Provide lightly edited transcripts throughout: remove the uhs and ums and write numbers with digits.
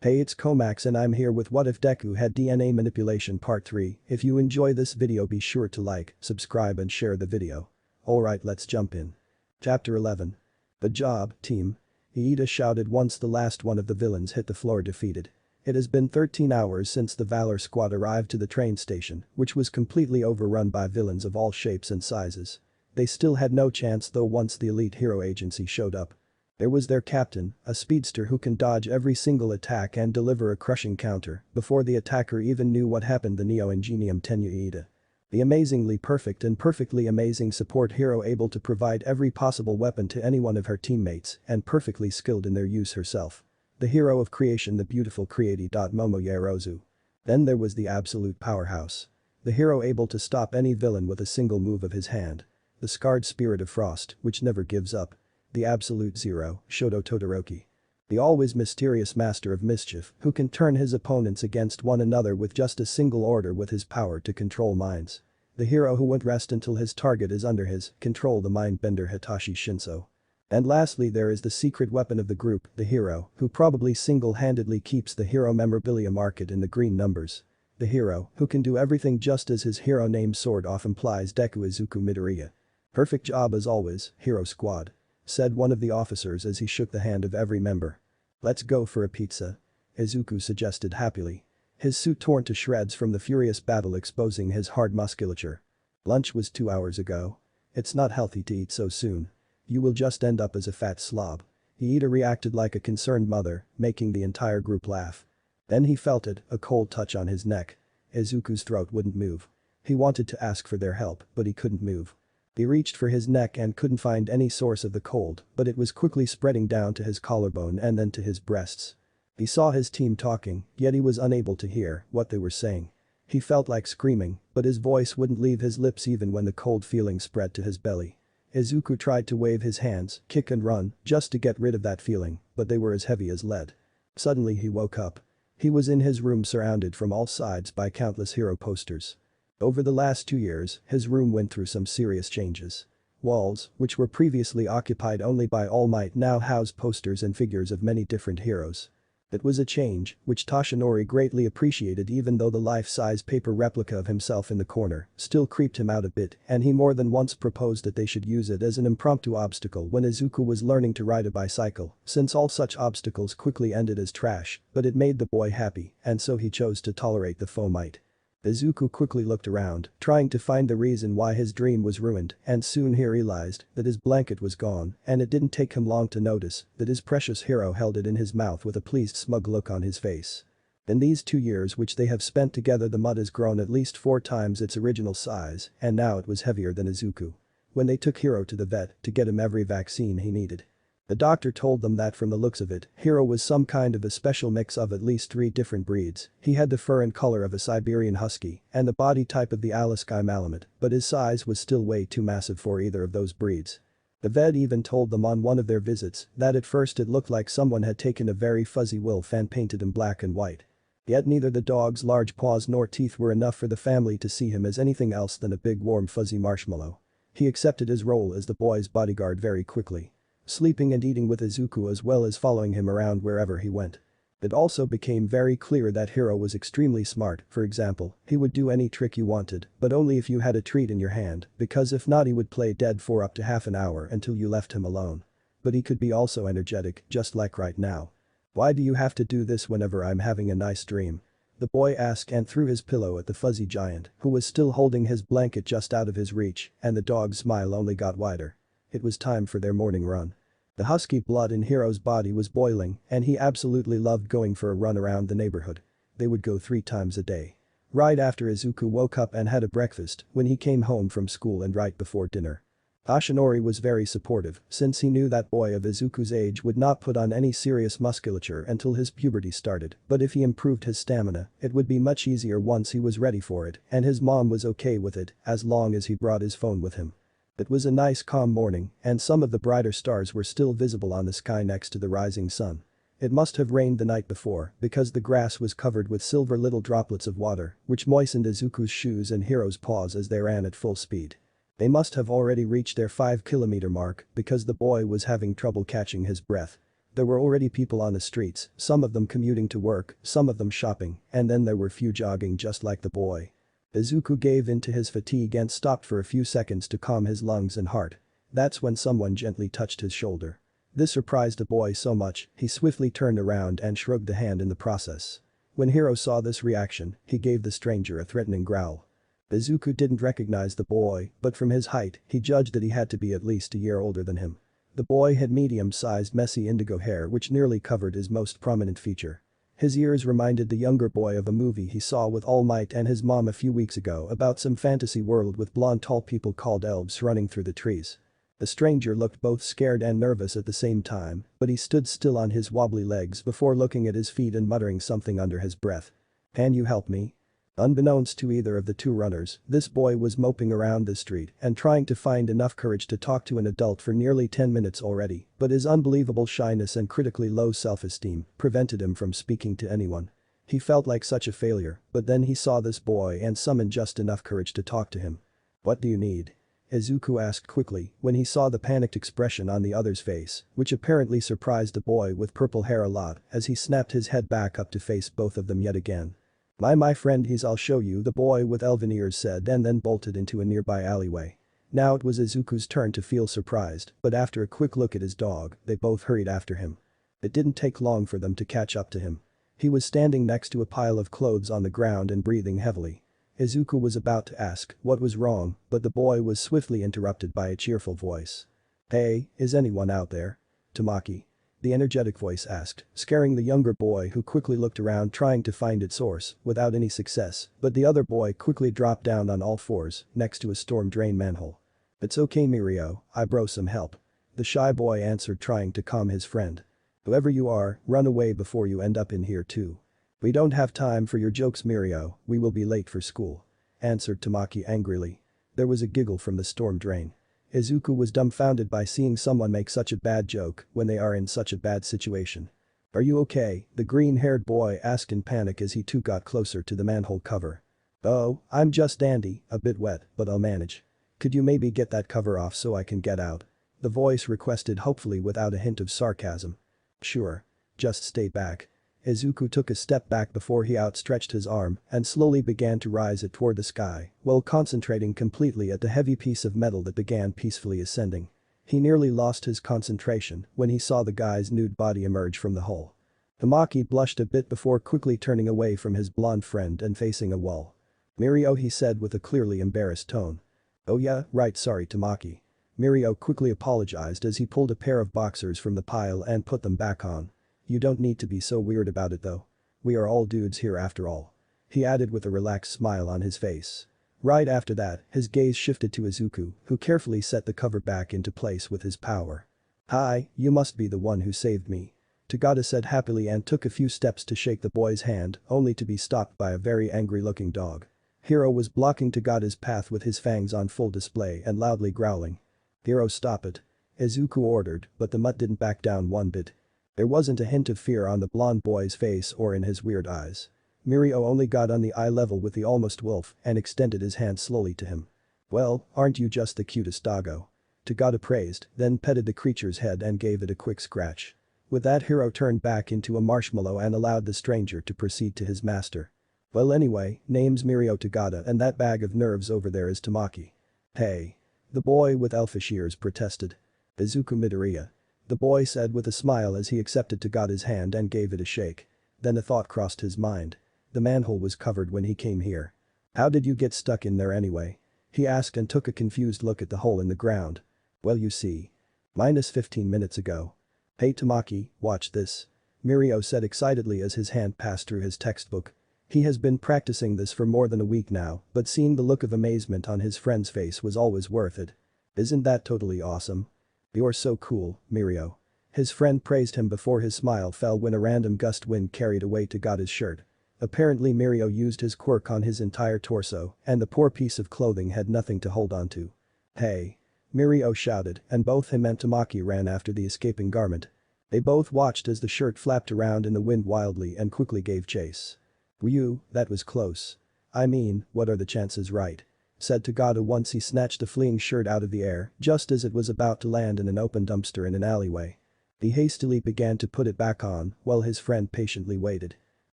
Hey, it's Comax and I'm here with What If Deku Had DNA Manipulation Part 3. If you enjoy this video, be sure to like, subscribe and share the video. Alright, let's jump in. Chapter 11. The job, team. Iida shouted once the last one of the villains hit the floor defeated. It has been 13 hours since the Valor Squad arrived to the train station, which was completely overrun by villains of all shapes and sizes. They still had no chance though once the elite hero agency showed up. There was their captain, a speedster who can dodge every single attack and deliver a crushing counter before the attacker even knew what happened, the Neo Ingenium Tenyu Iida. The amazingly perfect and perfectly amazing support hero able to provide every possible weapon to any one of her teammates and perfectly skilled in their use herself. The hero of creation, the beautiful Creati. Momoyarozu. Then there was the absolute powerhouse. The hero able to stop any villain with a single move of his hand. The scarred spirit of frost, which never gives up. The absolute zero, Shoto Todoroki. The always mysterious master of mischief who can turn his opponents against one another with just a single order with his power to control minds. The hero who won't rest until his target is under his control, the mindbender Hitachi Shinso. And lastly there is the secret weapon of the group, the hero who probably single-handedly keeps the hero memorabilia market in the green numbers. The hero who can do everything just as his hero name sort of implies, Deku Izuku Midoriya. Perfect job as always, Hero Squad, said one of the officers as he shook the hand of every member. Let's go for a pizza, Izuku suggested happily. His suit torn to shreds from the furious battle exposing his hard musculature. Lunch was 2 hours ago. It's not healthy to eat so soon. You will just end up as a fat slob. Iida reacted like a concerned mother, making the entire group laugh. Then he felt it, a cold touch on his neck. Izuku's throat wouldn't move. He wanted to ask for their help, but he couldn't move. He reached for his neck and couldn't find any source of the cold, but it was quickly spreading down to his collarbone and then to his breasts. He saw his team talking, yet he was unable to hear what they were saying. He felt like screaming, but his voice wouldn't leave his lips even when the cold feeling spread to his belly. Izuku tried to wave his hands, kick and run, just to get rid of that feeling, but they were as heavy as lead. Suddenly he woke up. He was in his room surrounded from all sides by countless hero posters. Over the last 2 years, his room went through some serious changes. Walls, which were previously occupied only by All Might, now house posters and figures of many different heroes. It was a change, which Toshinori greatly appreciated, even though the life-size paper replica of himself in the corner still creeped him out a bit, and he more than once proposed that they should use it as an impromptu obstacle when Izuku was learning to ride a bicycle, since all such obstacles quickly ended as trash, but it made the boy happy, and so he chose to tolerate the foe might. Izuku quickly looked around, trying to find the reason why his dream was ruined, and soon he realized that his blanket was gone, and it didn't take him long to notice that his precious hero held it in his mouth with a pleased smug look on his face. In these 2 years which they have spent together, the mud has grown at least 4 times its original size, and now it was heavier than Izuku. When they took Hiro to the vet to get him every vaccine he needed, the doctor told them that from the looks of it, Hiro was some kind of a special mix of at least 3 different breeds. He had the fur and color of a Siberian husky and the body type of the Alaskai Malamute, but his size was still way too massive for either of those breeds. The vet even told them on one of their visits that at first it looked like someone had taken a very fuzzy wolf and painted him black and white. Yet neither the dog's large paws nor teeth were enough for the family to see him as anything else than a big warm fuzzy marshmallow. He accepted his role as the boy's bodyguard very quickly, sleeping and eating with Izuku as well as following him around wherever he went. It also became very clear that Hiro was extremely smart. For example, he would do any trick you wanted, but only if you had a treat in your hand, because if not he would play dead for up to half an hour until you left him alone. But he could be also energetic, just like right now. Why do you have to do this whenever I'm having a nice dream? The boy asked and threw his pillow at the fuzzy giant, who was still holding his blanket just out of his reach, and the dog's smile only got wider. It was time for their morning run. The husky blood in Hiro's body was boiling and he absolutely loved going for a run around the neighborhood. They would go 3 times a day. Right after Izuku woke up and had a breakfast, when he came home from school and right before dinner. Toshinori was very supportive since he knew that boy of Izuku's age would not put on any serious musculature until his puberty started, but if he improved his stamina, it would be much easier once he was ready for it, and his mom was okay with it as long as he brought his phone with him. It was a nice calm morning and some of the brighter stars were still visible on the sky next to the rising sun. It must have rained the night before because the grass was covered with silver little droplets of water which moistened Izuku's shoes and Hiro's paws as they ran at full speed. They must have already reached their 5-kilometer mark because the boy was having trouble catching his breath. There were already people on the streets, some of them commuting to work, some of them shopping, and then there were few jogging just like the boy. Izuku gave in to his fatigue and stopped for a few seconds to calm his lungs and heart. That's when someone gently touched his shoulder. This surprised the boy so much, he swiftly turned around and shrugged the hand in the process. When Hiro saw this reaction, he gave the stranger a threatening growl. Izuku didn't recognize the boy, but from his height, he judged that he had to be at least a year older than him. The boy had medium-sized messy indigo hair which nearly covered his most prominent feature. His ears reminded the younger boy of a movie he saw with All Might and his mom a few weeks ago about some fantasy world with blonde tall people called elves running through the trees. The stranger looked both scared and nervous at the same time, but he stood still on his wobbly legs before looking at his feet and muttering something under his breath. "Can you help me?" Unbeknownst to either of the two runners, this boy was moping around the street and trying to find enough courage to talk to an adult for nearly 10 minutes already, but his unbelievable shyness and critically low self-esteem prevented him from speaking to anyone. He felt like such a failure, but then he saw this boy and summoned just enough courage to talk to him. "What do you need?" Izuku asked quickly when he saw the panicked expression on the other's face, which apparently surprised the boy with purple hair a lot as he snapped his head back up to face both of them yet again. My friend, I'll show you," the boy with elven ears said and then bolted into a nearby alleyway. Now it was Izuku's turn to feel surprised, but after a quick look at his dog, they both hurried after him. It didn't take long for them to catch up to him. He was standing next to a pile of clothes on the ground and breathing heavily. Izuku was about to ask what was wrong, but the boy was swiftly interrupted by a cheerful voice. "Hey, is anyone out there?" "Tamaki?" the energetic voice asked, scaring the younger boy who quickly looked around trying to find its source, without any success, but the other boy quickly dropped down on all fours next to a storm drain manhole. "It's okay, Mirio, I brought some help," the shy boy answered, trying to calm his friend. "Whoever you are, run away before you end up in here too." "We don't have time for your jokes, Mirio, we will be late for school," answered Tamaki angrily. There was a giggle from the storm drain. Izuku was dumbfounded by seeing someone make such a bad joke when they are in such a bad situation. "Are you okay?" the green-haired boy asked in panic as he too got closer to the manhole cover. "Oh, I'm just dandy, a bit wet, but I'll manage. Could you maybe get that cover off so I can get out?" the voice requested hopefully without a hint of sarcasm. "Sure. Just stay back." Izuku took a step back before he outstretched his arm and slowly began to rise it toward the sky while concentrating completely at the heavy piece of metal that began peacefully ascending. He nearly lost his concentration when he saw the guy's nude body emerge from the hole. Tamaki blushed a bit before quickly turning away from his blonde friend and facing a wall. "Mirio," he said with a clearly embarrassed tone. "Oh yeah, right, sorry Tamaki." Mirio quickly apologized as he pulled a pair of boxers from the pile and put them back on. "You don't need to be so weird about it though. We are all dudes here after all," he added with a relaxed smile on his face. Right after that, his gaze shifted to Izuku, who carefully set the cover back into place with his power. "Hi, you must be the one who saved me," Tagada said happily and took a few steps to shake the boy's hand, only to be stopped by a very angry-looking dog. Hiro was blocking Tagada's path with his fangs on full display and loudly growling. "Hiro, stop it," Izuku ordered, but the mutt didn't back down one bit. There wasn't a hint of fear on the blonde boy's face or in his weird eyes. Mirio only got on the eye level with the almost wolf and extended his hand slowly to him. "Well, aren't you just the cutest doggo?" Tagada praised, then petted the creature's head and gave it a quick scratch. With that, Hiro turned back into a marshmallow and allowed the stranger to proceed to his master. "Well anyway, name's Mirio Tagada and that bag of nerves over there is Tamaki." "Hey." The boy with elfish ears protested. "Izuku Midoriya," the boy said with a smile as he accepted Tagada's hand and gave it a shake. Then a thought crossed his mind. The manhole was covered when he came here. "How did you get stuck in there anyway?" he asked and took a confused look at the hole in the ground. "Well you see. -15 minutes ago." "Hey Tamaki, watch this," Mirio said excitedly as his hand passed through his textbook. He has been practicing this for more than a week now, but seeing the look of amazement on his friend's face was always worth it. "Isn't that totally awesome? You're so cool, Mirio." His friend praised him before his smile fell when a random gust wind carried away Tagada's shirt. Apparently Mirio used his quirk on his entire torso and the poor piece of clothing had nothing to hold on to. "Hey!" Mirio shouted and both him and Tamaki ran after the escaping garment. They both watched as the shirt flapped around in the wind wildly and quickly gave chase. "Whew, that was close. I mean, what are the chances, right?" said Tagada once he snatched the fleeing shirt out of the air just as it was about to land in an open dumpster in an alleyway. He hastily began to put it back on while his friend patiently waited.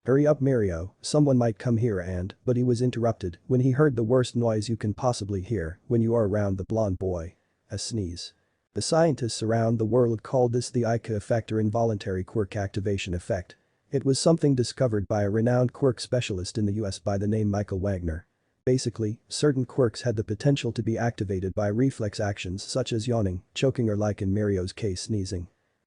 "Hurry up, Mirio, someone might come here," but he was interrupted when he heard the worst noise you can possibly hear when you are around the blonde boy. A sneeze. The scientists around the world called this the ICA effect, or involuntary quirk activation effect. It was something discovered by a renowned quirk specialist in the US by the name Michael Wagner. Basically, certain quirks had the potential to be activated by reflex actions such as yawning, choking, or, like in Mirio's case, sneezing.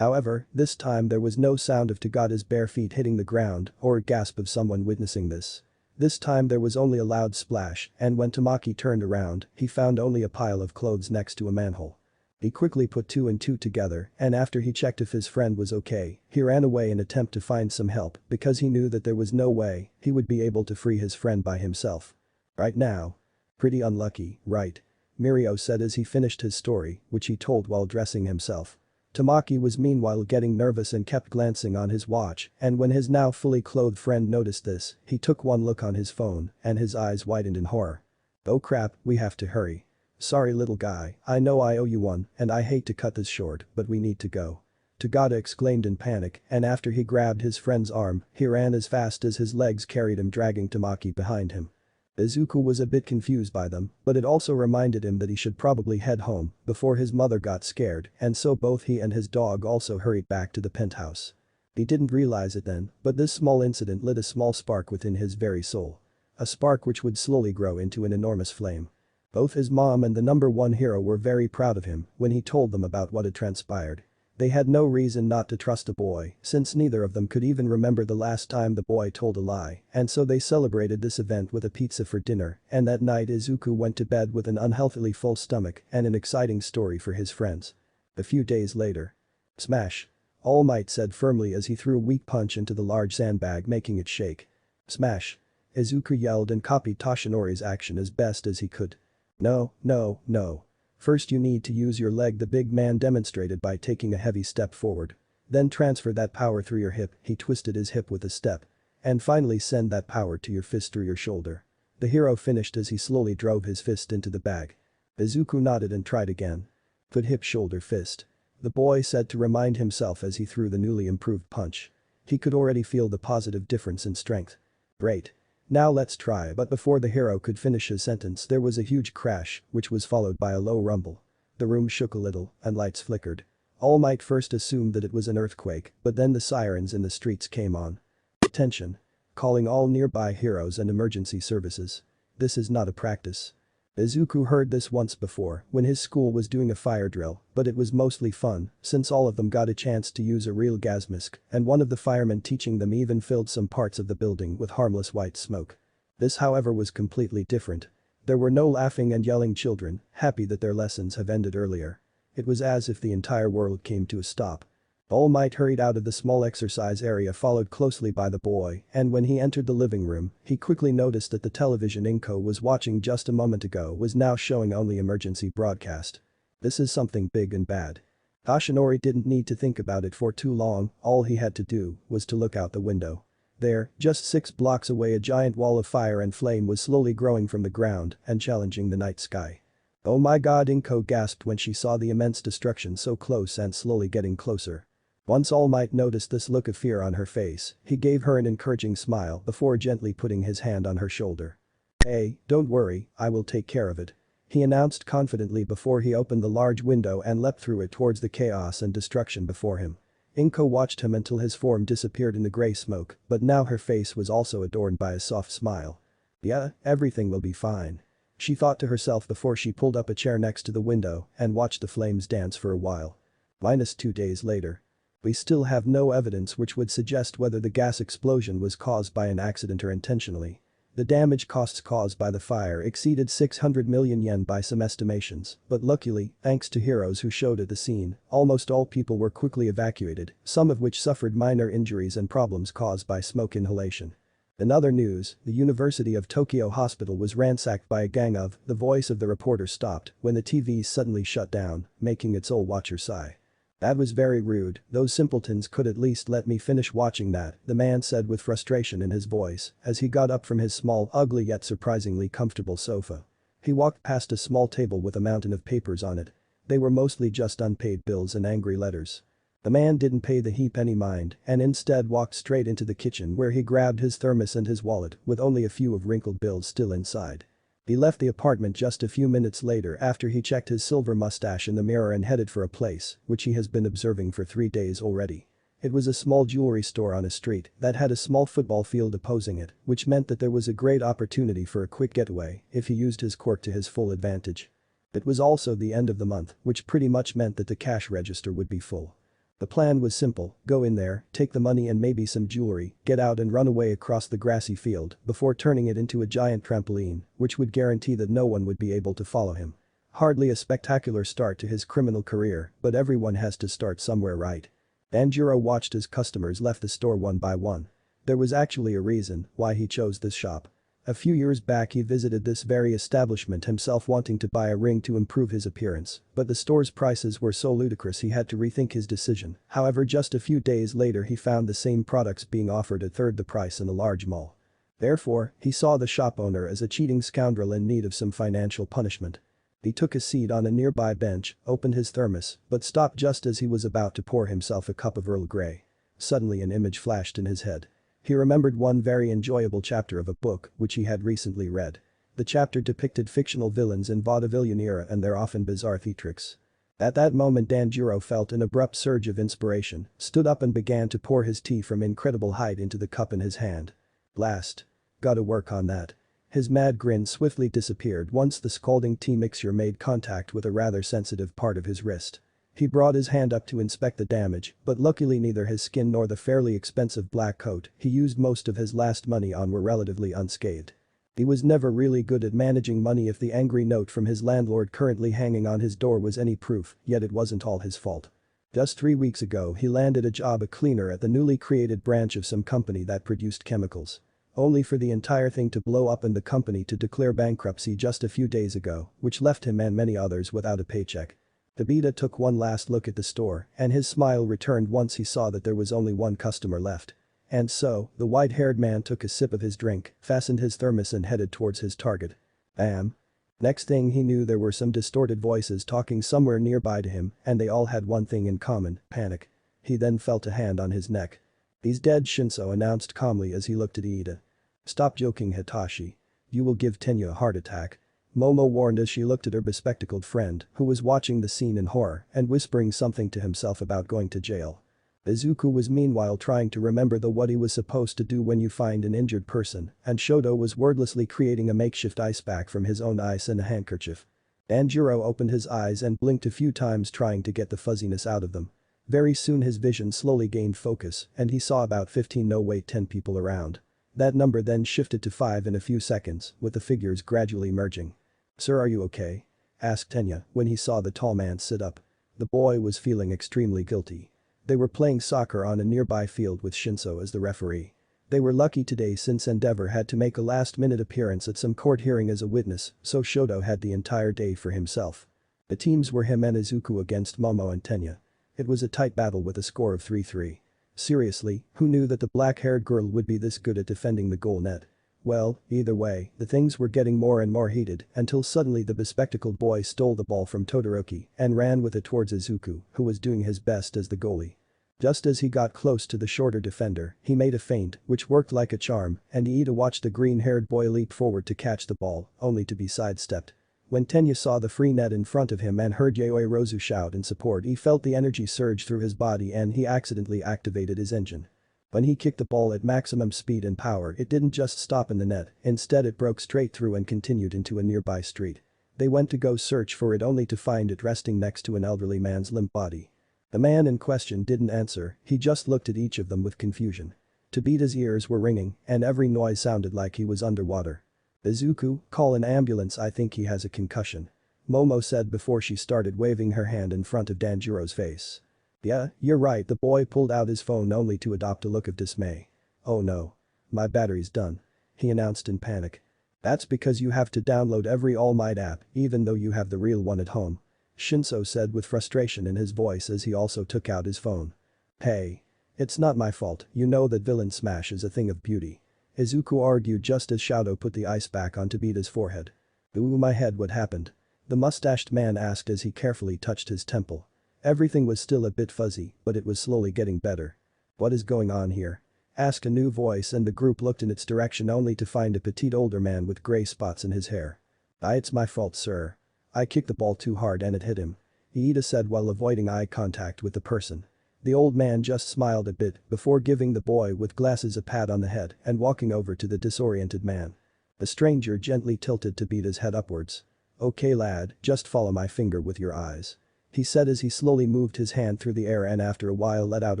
However, this time there was no sound of Tagada's bare feet hitting the ground or a gasp of someone witnessing this. This time there was only a loud splash, and when Tamaki turned around, he found only a pile of clothes next to a manhole. He quickly put two and two together, and after he checked if his friend was okay, he ran away in attempt to find some help because he knew that there was no way he would be able to free his friend by himself. Right now. Pretty unlucky, right? Mirio said as he finished his story, which he told while dressing himself. Tamaki was meanwhile getting nervous and kept glancing on his watch, and when his now fully clothed friend noticed this, he took one look on his phone and his eyes widened in horror. "Oh crap, we have to hurry. Sorry little guy, I know I owe you one and I hate to cut this short, but we need to go." Tagada exclaimed in panic, and after he grabbed his friend's arm, he ran as fast as his legs carried him, dragging Tamaki behind him. Izuku was a bit confused by them, but it also reminded him that he should probably head home before his mother got scared, and so both he and his dog also hurried back to the penthouse. He didn't realize it then, but this small incident lit a small spark within his very soul. A spark which would slowly grow into an enormous flame. Both his mom and the number one hero were very proud of him when he told them about what had transpired. They had no reason not to trust a boy, since neither of them could even remember the last time the boy told a lie, and so they celebrated this event with a pizza for dinner, and that night Izuku went to bed with an unhealthily full stomach and an exciting story for his friends. A few days later. Smash. All Might said firmly as he threw a weak punch into the large sandbag, making it shake. Smash. Izuku yelled and copied Toshinori's action as best as he could. "No, no, no. First you need to use your leg," the big man demonstrated by taking a heavy step forward. "Then transfer that power through your hip," he twisted his hip with a step. "And finally send that power to your fist through your shoulder." The hero finished as he slowly drove his fist into the bag. Izuku nodded and tried again. "Foot, hip, shoulder, fist," the boy said to remind himself as he threw the newly improved punch. He could already feel the positive difference in strength. "Great. Now let's try," but before the hero could finish his sentence there was a huge crash, which was followed by a low rumble. The room shook a little, and lights flickered. All Might first assumed that it was an earthquake, but then the sirens in the streets came on. "Attention. Calling all nearby heroes and emergency services. This is not a practice." Izuku heard this once before when his school was doing a fire drill, but it was mostly fun since all of them got a chance to use a real gas mask, and one of the firemen teaching them even filled some parts of the building with harmless white smoke. This however was completely different. There were no laughing and yelling children, happy that their lessons have ended earlier. It was as if the entire world came to a stop. All Might hurried out of the small exercise area, followed closely by the boy, and when he entered the living room, he quickly noticed that the television Inko was watching just a moment ago was now showing only emergency broadcast. This is something big and bad. Toshinori didn't need to think about it for too long, all he had to do was to look out the window. There, just 6 blocks away, a giant wall of fire and flame was slowly growing from the ground and challenging the night sky. "Oh my god," Inko gasped when she saw the immense destruction so close and slowly getting closer. Once All Might noticed this look of fear on her face, he gave her an encouraging smile before gently putting his hand on her shoulder. "Hey, don't worry, I will take care of it," he announced confidently before he opened the large window and leapt through it towards the chaos and destruction before him. Inko watched him until his form disappeared in the grey smoke, but now her face was also adorned by a soft smile. "Yeah, everything will be fine," she thought to herself before she pulled up a chair next to the window and watched the flames dance for a while. -2 days later. We still have no evidence which would suggest whether the gas explosion was caused by an accident or intentionally. The damage costs caused by the fire exceeded 600 million yen by some estimations, but luckily, thanks to heroes who showed at the scene, almost all people were quickly evacuated, some of which suffered minor injuries and problems caused by smoke inhalation. In other news, the University of Tokyo hospital was ransacked by a gang of, the voice of the reporter stopped when the TV suddenly shut down, making its old watcher sigh. "That was very rude, those simpletons could at least let me finish watching that," the man said with frustration in his voice as he got up from his small, ugly yet surprisingly comfortable sofa. He walked past a small table with a mountain of papers on it. They were mostly just unpaid bills and angry letters. The man didn't pay the heap any mind and instead walked straight into the kitchen where he grabbed his thermos and his wallet with only a few of wrinkled bills still inside. He left the apartment just a few minutes later after he checked his silver mustache in the mirror and headed for a place which he has been observing for 3 days already. It was a small jewelry store on a street that had a small football field opposing it, which meant that there was a great opportunity for a quick getaway if he used his quirk to his full advantage. It was also the end of the month, which pretty much meant that the cash register would be full. The plan was simple, go in there, take the money and maybe some jewelry, get out and run away across the grassy field before turning it into a giant trampoline, which would guarantee that no one would be able to follow him. Hardly a spectacular start to his criminal career, but everyone has to start somewhere, right? Danjiro watched as customers left the store one by one. There was actually a reason why he chose this shop. A few years back he visited this very establishment himself wanting to buy a ring to improve his appearance, but the store's prices were so ludicrous he had to rethink his decision. However, just a few days later he found the same products being offered at third the price in a large mall. Therefore, he saw the shop owner as a cheating scoundrel in need of some financial punishment. He took a seat on a nearby bench, opened his thermos, but stopped just as he was about to pour himself a cup of Earl Grey. Suddenly an image flashed in his head. He remembered one very enjoyable chapter of a book which he had recently read. The chapter depicted fictional villains in vaudevillian era and their often bizarre theatrics. At that moment Danjiro felt an abrupt surge of inspiration, stood up and began to pour his tea from incredible height into the cup in his hand. Blast. Gotta work on that. His mad grin swiftly disappeared once the scalding tea mixture made contact with a rather sensitive part of his wrist. He brought his hand up to inspect the damage, but luckily neither his skin nor the fairly expensive black coat he used most of his last money on were relatively unscathed. He was never really good at managing money if the angry note from his landlord currently hanging on his door was any proof, yet it wasn't all his fault. Just 3 weeks ago he landed a job as a cleaner at the newly created branch of some company that produced chemicals. Only for the entire thing to blow up and the company to declare bankruptcy just a few days ago, which left him and many others without a paycheck. Tabita took one last look at the store and his smile returned once he saw that there was only one customer left. And so, the white-haired man took a sip of his drink, fastened his thermos and headed towards his target. Bam. Next thing he knew there were some distorted voices talking somewhere nearby to him and they all had one thing in common, panic. He then felt a hand on his neck. "He's dead," Shinso announced calmly as he looked at Iida. "Stop joking, Hitachi. You will give Tenya a heart attack." Momo warned as she looked at her bespectacled friend who was watching the scene in horror and whispering something to himself about going to jail. Izuku was meanwhile trying to remember what he was supposed to do when you find an injured person and Shoto was wordlessly creating a makeshift ice pack from his own ice and a handkerchief. Danjiro opened his eyes and blinked a few times trying to get the fuzziness out of them. Very soon his vision slowly gained focus and he saw about 10 people around. That number then shifted to 5 in a few seconds, with the figures gradually merging. "Sir, are you okay?" asked Tenya when he saw the tall man sit up. The boy was feeling extremely guilty. They were playing soccer on a nearby field with Shinso as the referee. They were lucky today since Endeavor had to make a last-minute appearance at some court hearing as a witness, so Shoto had the entire day for himself. The teams were him and Izuku against Momo and Tenya. It was a tight battle with a score of 3-3. Seriously, who knew that the black-haired girl would be this good at defending the goal net? Well, either way, the things were getting more and more heated until suddenly the bespectacled boy stole the ball from Todoroki and ran with it towards Izuku, who was doing his best as the goalie. Just as he got close to the shorter defender, he made a feint, which worked like a charm, and Iida watched the green-haired boy leap forward to catch the ball, only to be sidestepped. When Tenya saw the free net in front of him and heard Yayoi Rozu shout in support, he felt the energy surge through his body and he accidentally activated his engine. When he kicked the ball at maximum speed and power, it didn't just stop in the net, instead it broke straight through and continued into a nearby street. They went to go search for it only to find it resting next to an elderly man's limp body. The man in question didn't answer, he just looked at each of them with confusion. Tabita's ears were ringing and every noise sounded like he was underwater. "Izuku, call an ambulance, I think he has a concussion," Momo said before she started waving her hand in front of Danjiro's face. "Yeah, you're right," the boy pulled out his phone only to adopt a look of dismay. "Oh no. My battery's done," he announced in panic. "That's because you have to download every All Might app even though you have the real one at home," Shinso said with frustration in his voice as he also took out his phone. "Hey. It's not my fault, you know that villain smash is a thing of beauty," Izuku argued just as Shoto put the ice pack on Tabita's forehead. "Ooh, my head, what happened?" the mustached man asked as he carefully touched his temple. Everything was still a bit fuzzy, but it was slowly getting better. "What is going on here?" asked a new voice, and the group looked in its direction only to find a petite older man with grey spots in his hair. It's my fault, sir. I kicked the ball too hard and it hit him," Iida said while avoiding eye contact with the person. The old man just smiled a bit before giving the boy with glasses a pat on the head and walking over to the disoriented man. The stranger gently tilted Tabita's head upwards. "Okay lad, just follow my finger with your eyes," he said as he slowly moved his hand through the air and after a while let out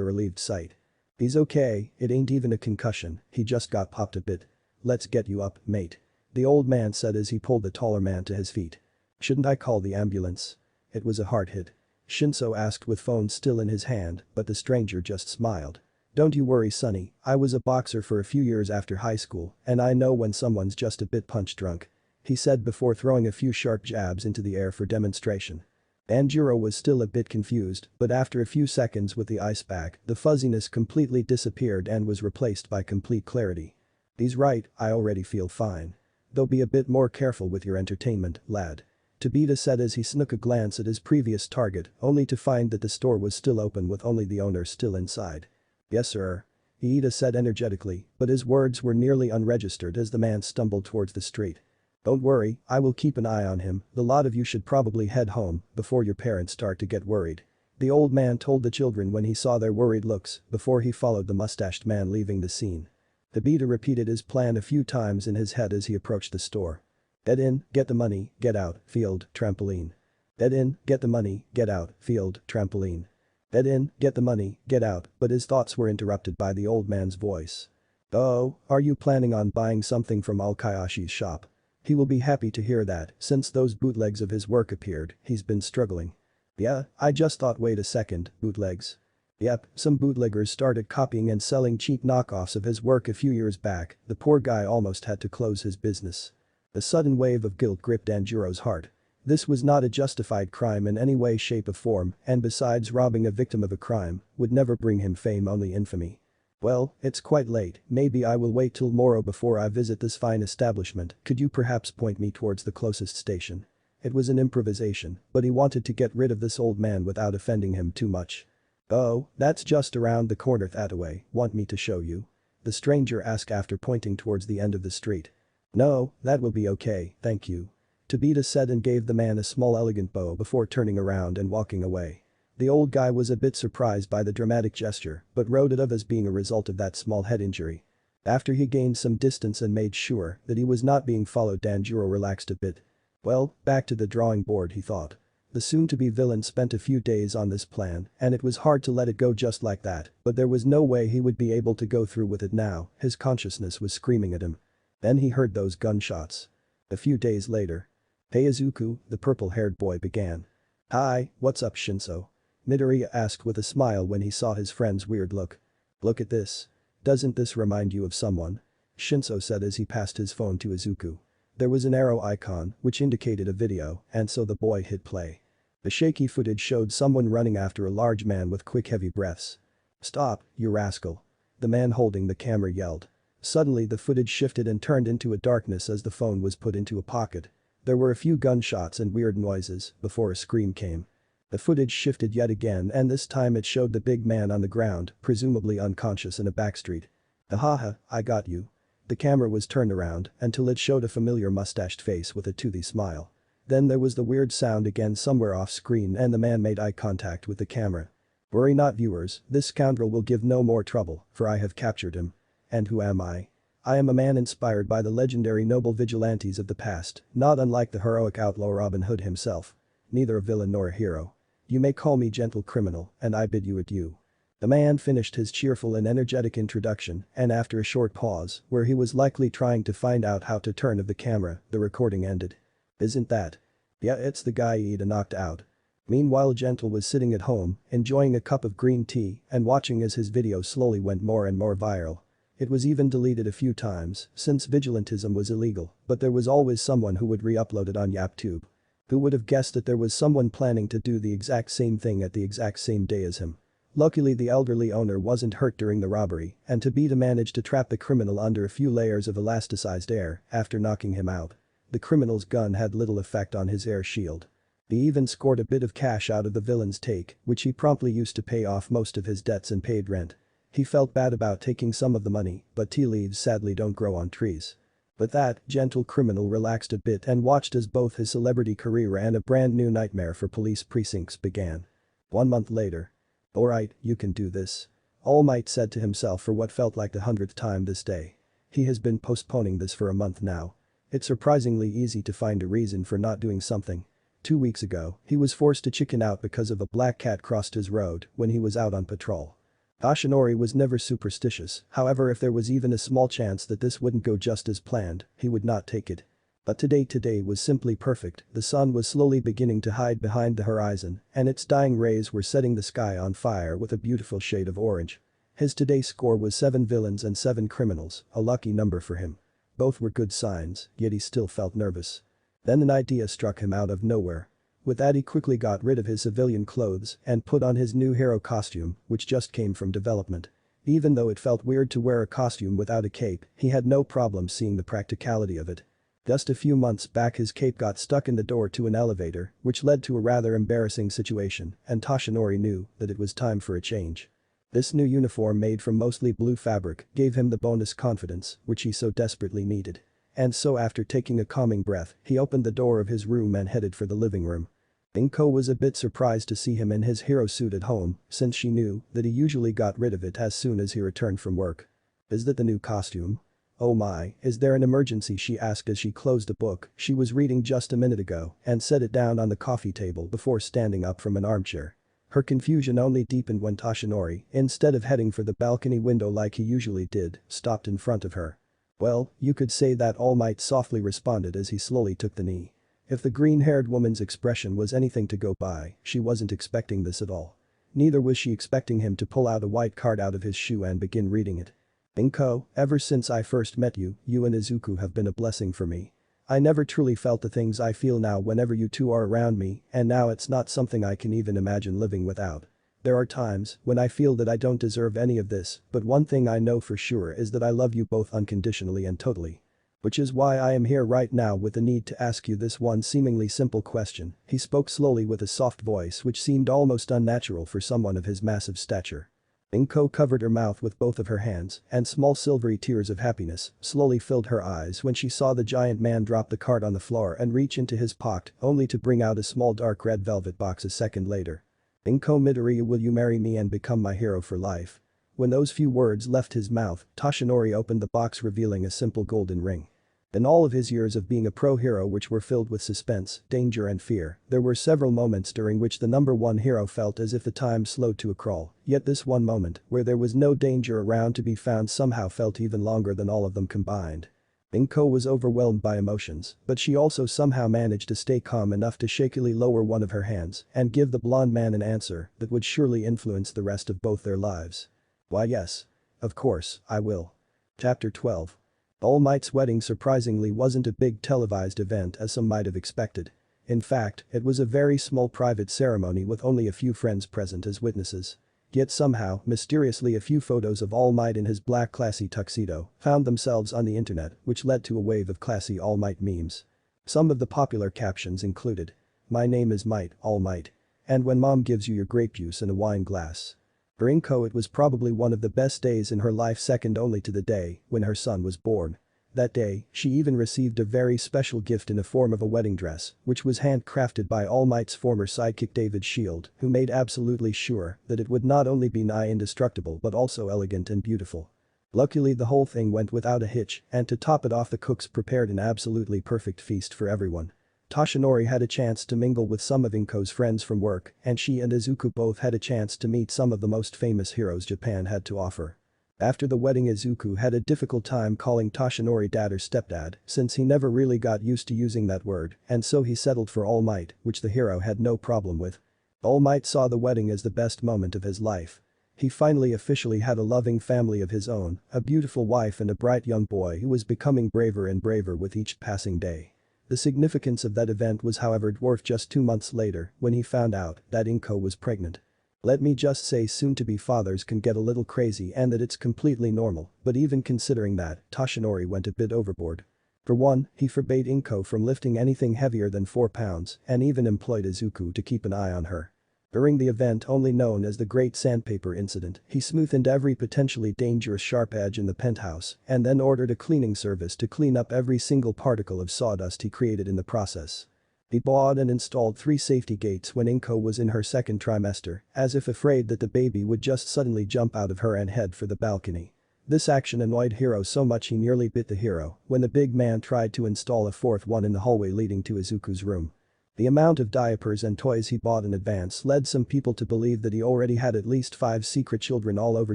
a relieved sigh. "He's okay, it ain't even a concussion, he just got popped a bit. Let's get you up, mate," the old man said as he pulled the taller man to his feet. "Shouldn't I call the ambulance? It was a hard hit," Shinso asked with phone still in his hand, but the stranger just smiled. "Don't you worry sonny, I was a boxer for a few years after high school and I know when someone's just a bit punch drunk," he said before throwing a few sharp jabs into the air for demonstration. Danjiro was still a bit confused, but after a few seconds with the ice pack, the fuzziness completely disappeared and was replaced by complete clarity. "He's right, I already feel fine. Though be a bit more careful with your entertainment, lad," Tabita said as he snuck a glance at his previous target only to find that the store was still open with only the owner still inside. "Yes sir," Iida said energetically, but his words were nearly unregistered as the man stumbled towards the street. "Don't worry, I will keep an eye on him, the lot of you should probably head home before your parents start to get worried," the old man told the children when he saw their worried looks before he followed the mustached man leaving the scene. Tabita repeated his plan a few times in his head as he approached the store. "Get in, get the money, get out, field, trampoline. Get in, get the money, get out, field, trampoline. Get in, get the money, get out," but his thoughts were interrupted by the old man's voice. "Oh, are you planning on buying something from Alkayashi's shop? He will be happy to hear that, since those bootlegs of his work appeared, he's been struggling." "Yeah, I just thought wait a second, bootlegs?" "Yep, some bootleggers started copying and selling cheap knockoffs of his work a few years back, the poor guy almost had to close his business." A sudden wave of guilt gripped Danjiro's heart. This was not a justified crime in any way shape or form and besides robbing a victim of a crime would never bring him fame only infamy. "Well, it's quite late, maybe I will wait till morrow before I visit this fine establishment, could you perhaps point me towards the closest station?" It was an improvisation, but he wanted to get rid of this old man without offending him too much. "Oh, that's just around the corner that way, want me to show you?" the stranger asked after pointing towards the end of the street. "No, that will be okay, thank you," Tabita said and gave the man a small elegant bow before turning around and walking away. The old guy was a bit surprised by the dramatic gesture but wrote it off as being a result of that small head injury. After he gained some distance and made sure that he was not being followed, Danjiro relaxed a bit. Well, back to the drawing board, he thought. The soon-to-be villain spent a few days on this plan and it was hard to let it go just like that, but there was no way he would be able to go through with it now, his consciousness was screaming at him. Then he heard those gunshots. A few days later. "Hey Izuku," the purple-haired boy began. "Hi, what's up Shinso?" Midoriya asked with a smile when he saw his friend's weird look. "Look at this. Doesn't this remind you of someone?" Shinso said as he passed his phone to Izuku. There was an arrow icon which indicated a video and so the boy hit play. The shaky footage showed someone running after a large man with quick heavy breaths. "Stop, you rascal," the man holding the camera yelled. Suddenly the footage shifted and turned into a darkness as the phone was put into a pocket. There were a few gunshots and weird noises before a scream came. The footage shifted yet again and this time it showed the big man on the ground, presumably unconscious in a backstreet. "Ahaha, I got you." The camera was turned around until it showed a familiar mustached face with a toothy smile. Then there was the weird sound again somewhere off screen and the man made eye contact with the camera. "Worry not viewers, this scoundrel will give no more trouble, for I have captured him. And who am I? I am a man inspired by the legendary noble vigilantes of the past, not unlike the heroic outlaw Robin Hood himself. Neither a villain nor a hero. You may call me gentle criminal and I bid you adieu." The man finished his cheerful and energetic introduction and after a short pause, where he was likely trying to find out how to turn off the camera, the recording ended. "Isn't that? Yeah, it's the guy Iida knocked out." Meanwhile Gentle was sitting at home, enjoying a cup of green tea and watching as his video slowly went more and more viral. It was even deleted a few times since vigilantism was illegal, but there was always someone who would re-upload it on YapTube. Who would have guessed that there was someone planning to do the exact same thing at the exact same day as him? Luckily the elderly owner wasn't hurt during the robbery and Tabita managed to trap the criminal under a few layers of elasticized air after knocking him out. The criminal's gun had little effect on his air shield. He even scored a bit of cash out of the villain's take, which he promptly used to pay off most of his debts and paid rent. He felt bad about taking some of the money, but tea leaves sadly don't grow on trees. But that gentle criminal relaxed a bit and watched as both his celebrity career and a brand new nightmare for police precincts began. 1 month later. Alright, you can do this. All Might said to himself for what felt like the 100th time this day. He has been postponing this for a month now. It's surprisingly easy to find a reason for not doing something. 2 weeks ago, he was forced to chicken out because of a black cat crossed his road when he was out on patrol. Toshinori was never superstitious, however if there was even a small chance that this wouldn't go just as planned, he would not take it. But today was simply perfect, the sun was slowly beginning to hide behind the horizon, and its dying rays were setting the sky on fire with a beautiful shade of orange. His today's score was 7 villains and 7 criminals, a lucky number for him. Both were good signs, yet he still felt nervous. Then an idea struck him out of nowhere. With that he quickly got rid of his civilian clothes and put on his new hero costume, which just came from development. Even though it felt weird to wear a costume without a cape, he had no problem seeing the practicality of it. Just a few months back his cape got stuck in the door to an elevator, which led to a rather embarrassing situation, and Toshinori knew that it was time for a change. This new uniform made from mostly blue fabric gave him the bonus confidence which he so desperately needed. And so after taking a calming breath, he opened the door of his room and headed for the living room. Inko was a bit surprised to see him in his hero suit at home, since she knew that he usually got rid of it as soon as he returned from work. Is that the new costume? Oh my, is there an emergency? She asked as she closed a book she was reading just a minute ago and set it down on the coffee table before standing up from an armchair. Her confusion only deepened when Toshinori, instead of heading for the balcony window like he usually did, stopped in front of her. Well, you could say that, All Might softly responded as he slowly took the knee. If the green-haired woman's expression was anything to go by, she wasn't expecting this at all. Neither was she expecting him to pull out a white card out of his shoe and begin reading it. Inko, ever since I first met you, you and Izuku have been a blessing for me. I never truly felt the things I feel now whenever you two are around me, and now it's not something I can even imagine living without. There are times when I feel that I don't deserve any of this, but one thing I know for sure is that I love you both unconditionally and totally. Which is why I am here right now with the need to ask you this one seemingly simple question. He spoke slowly with a soft voice which seemed almost unnatural for someone of his massive stature. Inko covered her mouth with both of her hands, and small silvery tears of happiness slowly filled her eyes when she saw the giant man drop the card on the floor and reach into his pocket only to bring out a small dark red velvet box a second later. Inko Midori, will you marry me and become my hero for life? When those few words left his mouth, Toshinori opened the box revealing a simple golden ring. In all of his years of being a pro-hero which were filled with suspense, danger and fear, there were several moments during which the number one hero felt as if the time slowed to a crawl, yet this one moment, where there was no danger around to be found, somehow felt even longer than all of them combined. Inko was overwhelmed by emotions, but she also somehow managed to stay calm enough to shakily lower one of her hands and give the blonde man an answer that would surely influence the rest of both their lives. Why yes. Of course, I will. Chapter 12. All Might's wedding surprisingly wasn't a big televised event as some might have expected. In fact, it was a very small private ceremony with only a few friends present as witnesses. Yet somehow, mysteriously, a few photos of All Might in his black classy tuxedo found themselves on the internet, which led to a wave of classy All Might memes. Some of the popular captions included, "My name is Might, All Might. And when mom gives you your grape juice in a wine glass." For Inko, it was probably one of the best days in her life, second only to the day when her son was born. That day, she even received a very special gift in the form of a wedding dress, which was handcrafted by All Might's former sidekick David Shield, who made absolutely sure that it would not only be nigh indestructible but also elegant and beautiful. Luckily the whole thing went without a hitch, and to top it off the cooks prepared an absolutely perfect feast for everyone. Toshinori had a chance to mingle with some of Inko's friends from work, and she and Izuku both had a chance to meet some of the most famous heroes Japan had to offer. After the wedding, Izuku had a difficult time calling Toshinori dad or stepdad since he never really got used to using that word, and so he settled for All Might, which the hero had no problem with. All Might saw the wedding as the best moment of his life. He finally officially had a loving family of his own, a beautiful wife and a bright young boy who was becoming braver and braver with each passing day. The significance of that event was however dwarfed just 2 months later when he found out that Inko was pregnant. Let me just say, soon-to-be fathers can get a little crazy and that it's completely normal, but even considering that, Toshinori went a bit overboard. For one, he forbade Inko from lifting anything heavier than 4 pounds and even employed Izuku to keep an eye on her. During the event only known as the Great Sandpaper Incident, he smoothed every potentially dangerous sharp edge in the penthouse and then ordered a cleaning service to clean up every single particle of sawdust he created in the process. He bought and installed 3 safety gates when Inko was in her second trimester, as if afraid that the baby would just suddenly jump out of her and head for the balcony. This action annoyed Hiro so much he nearly bit the hero when the big man tried to install a 4th one in the hallway leading to Izuku's room. The amount of diapers and toys he bought in advance led some people to believe that he already had at least 5 secret children all over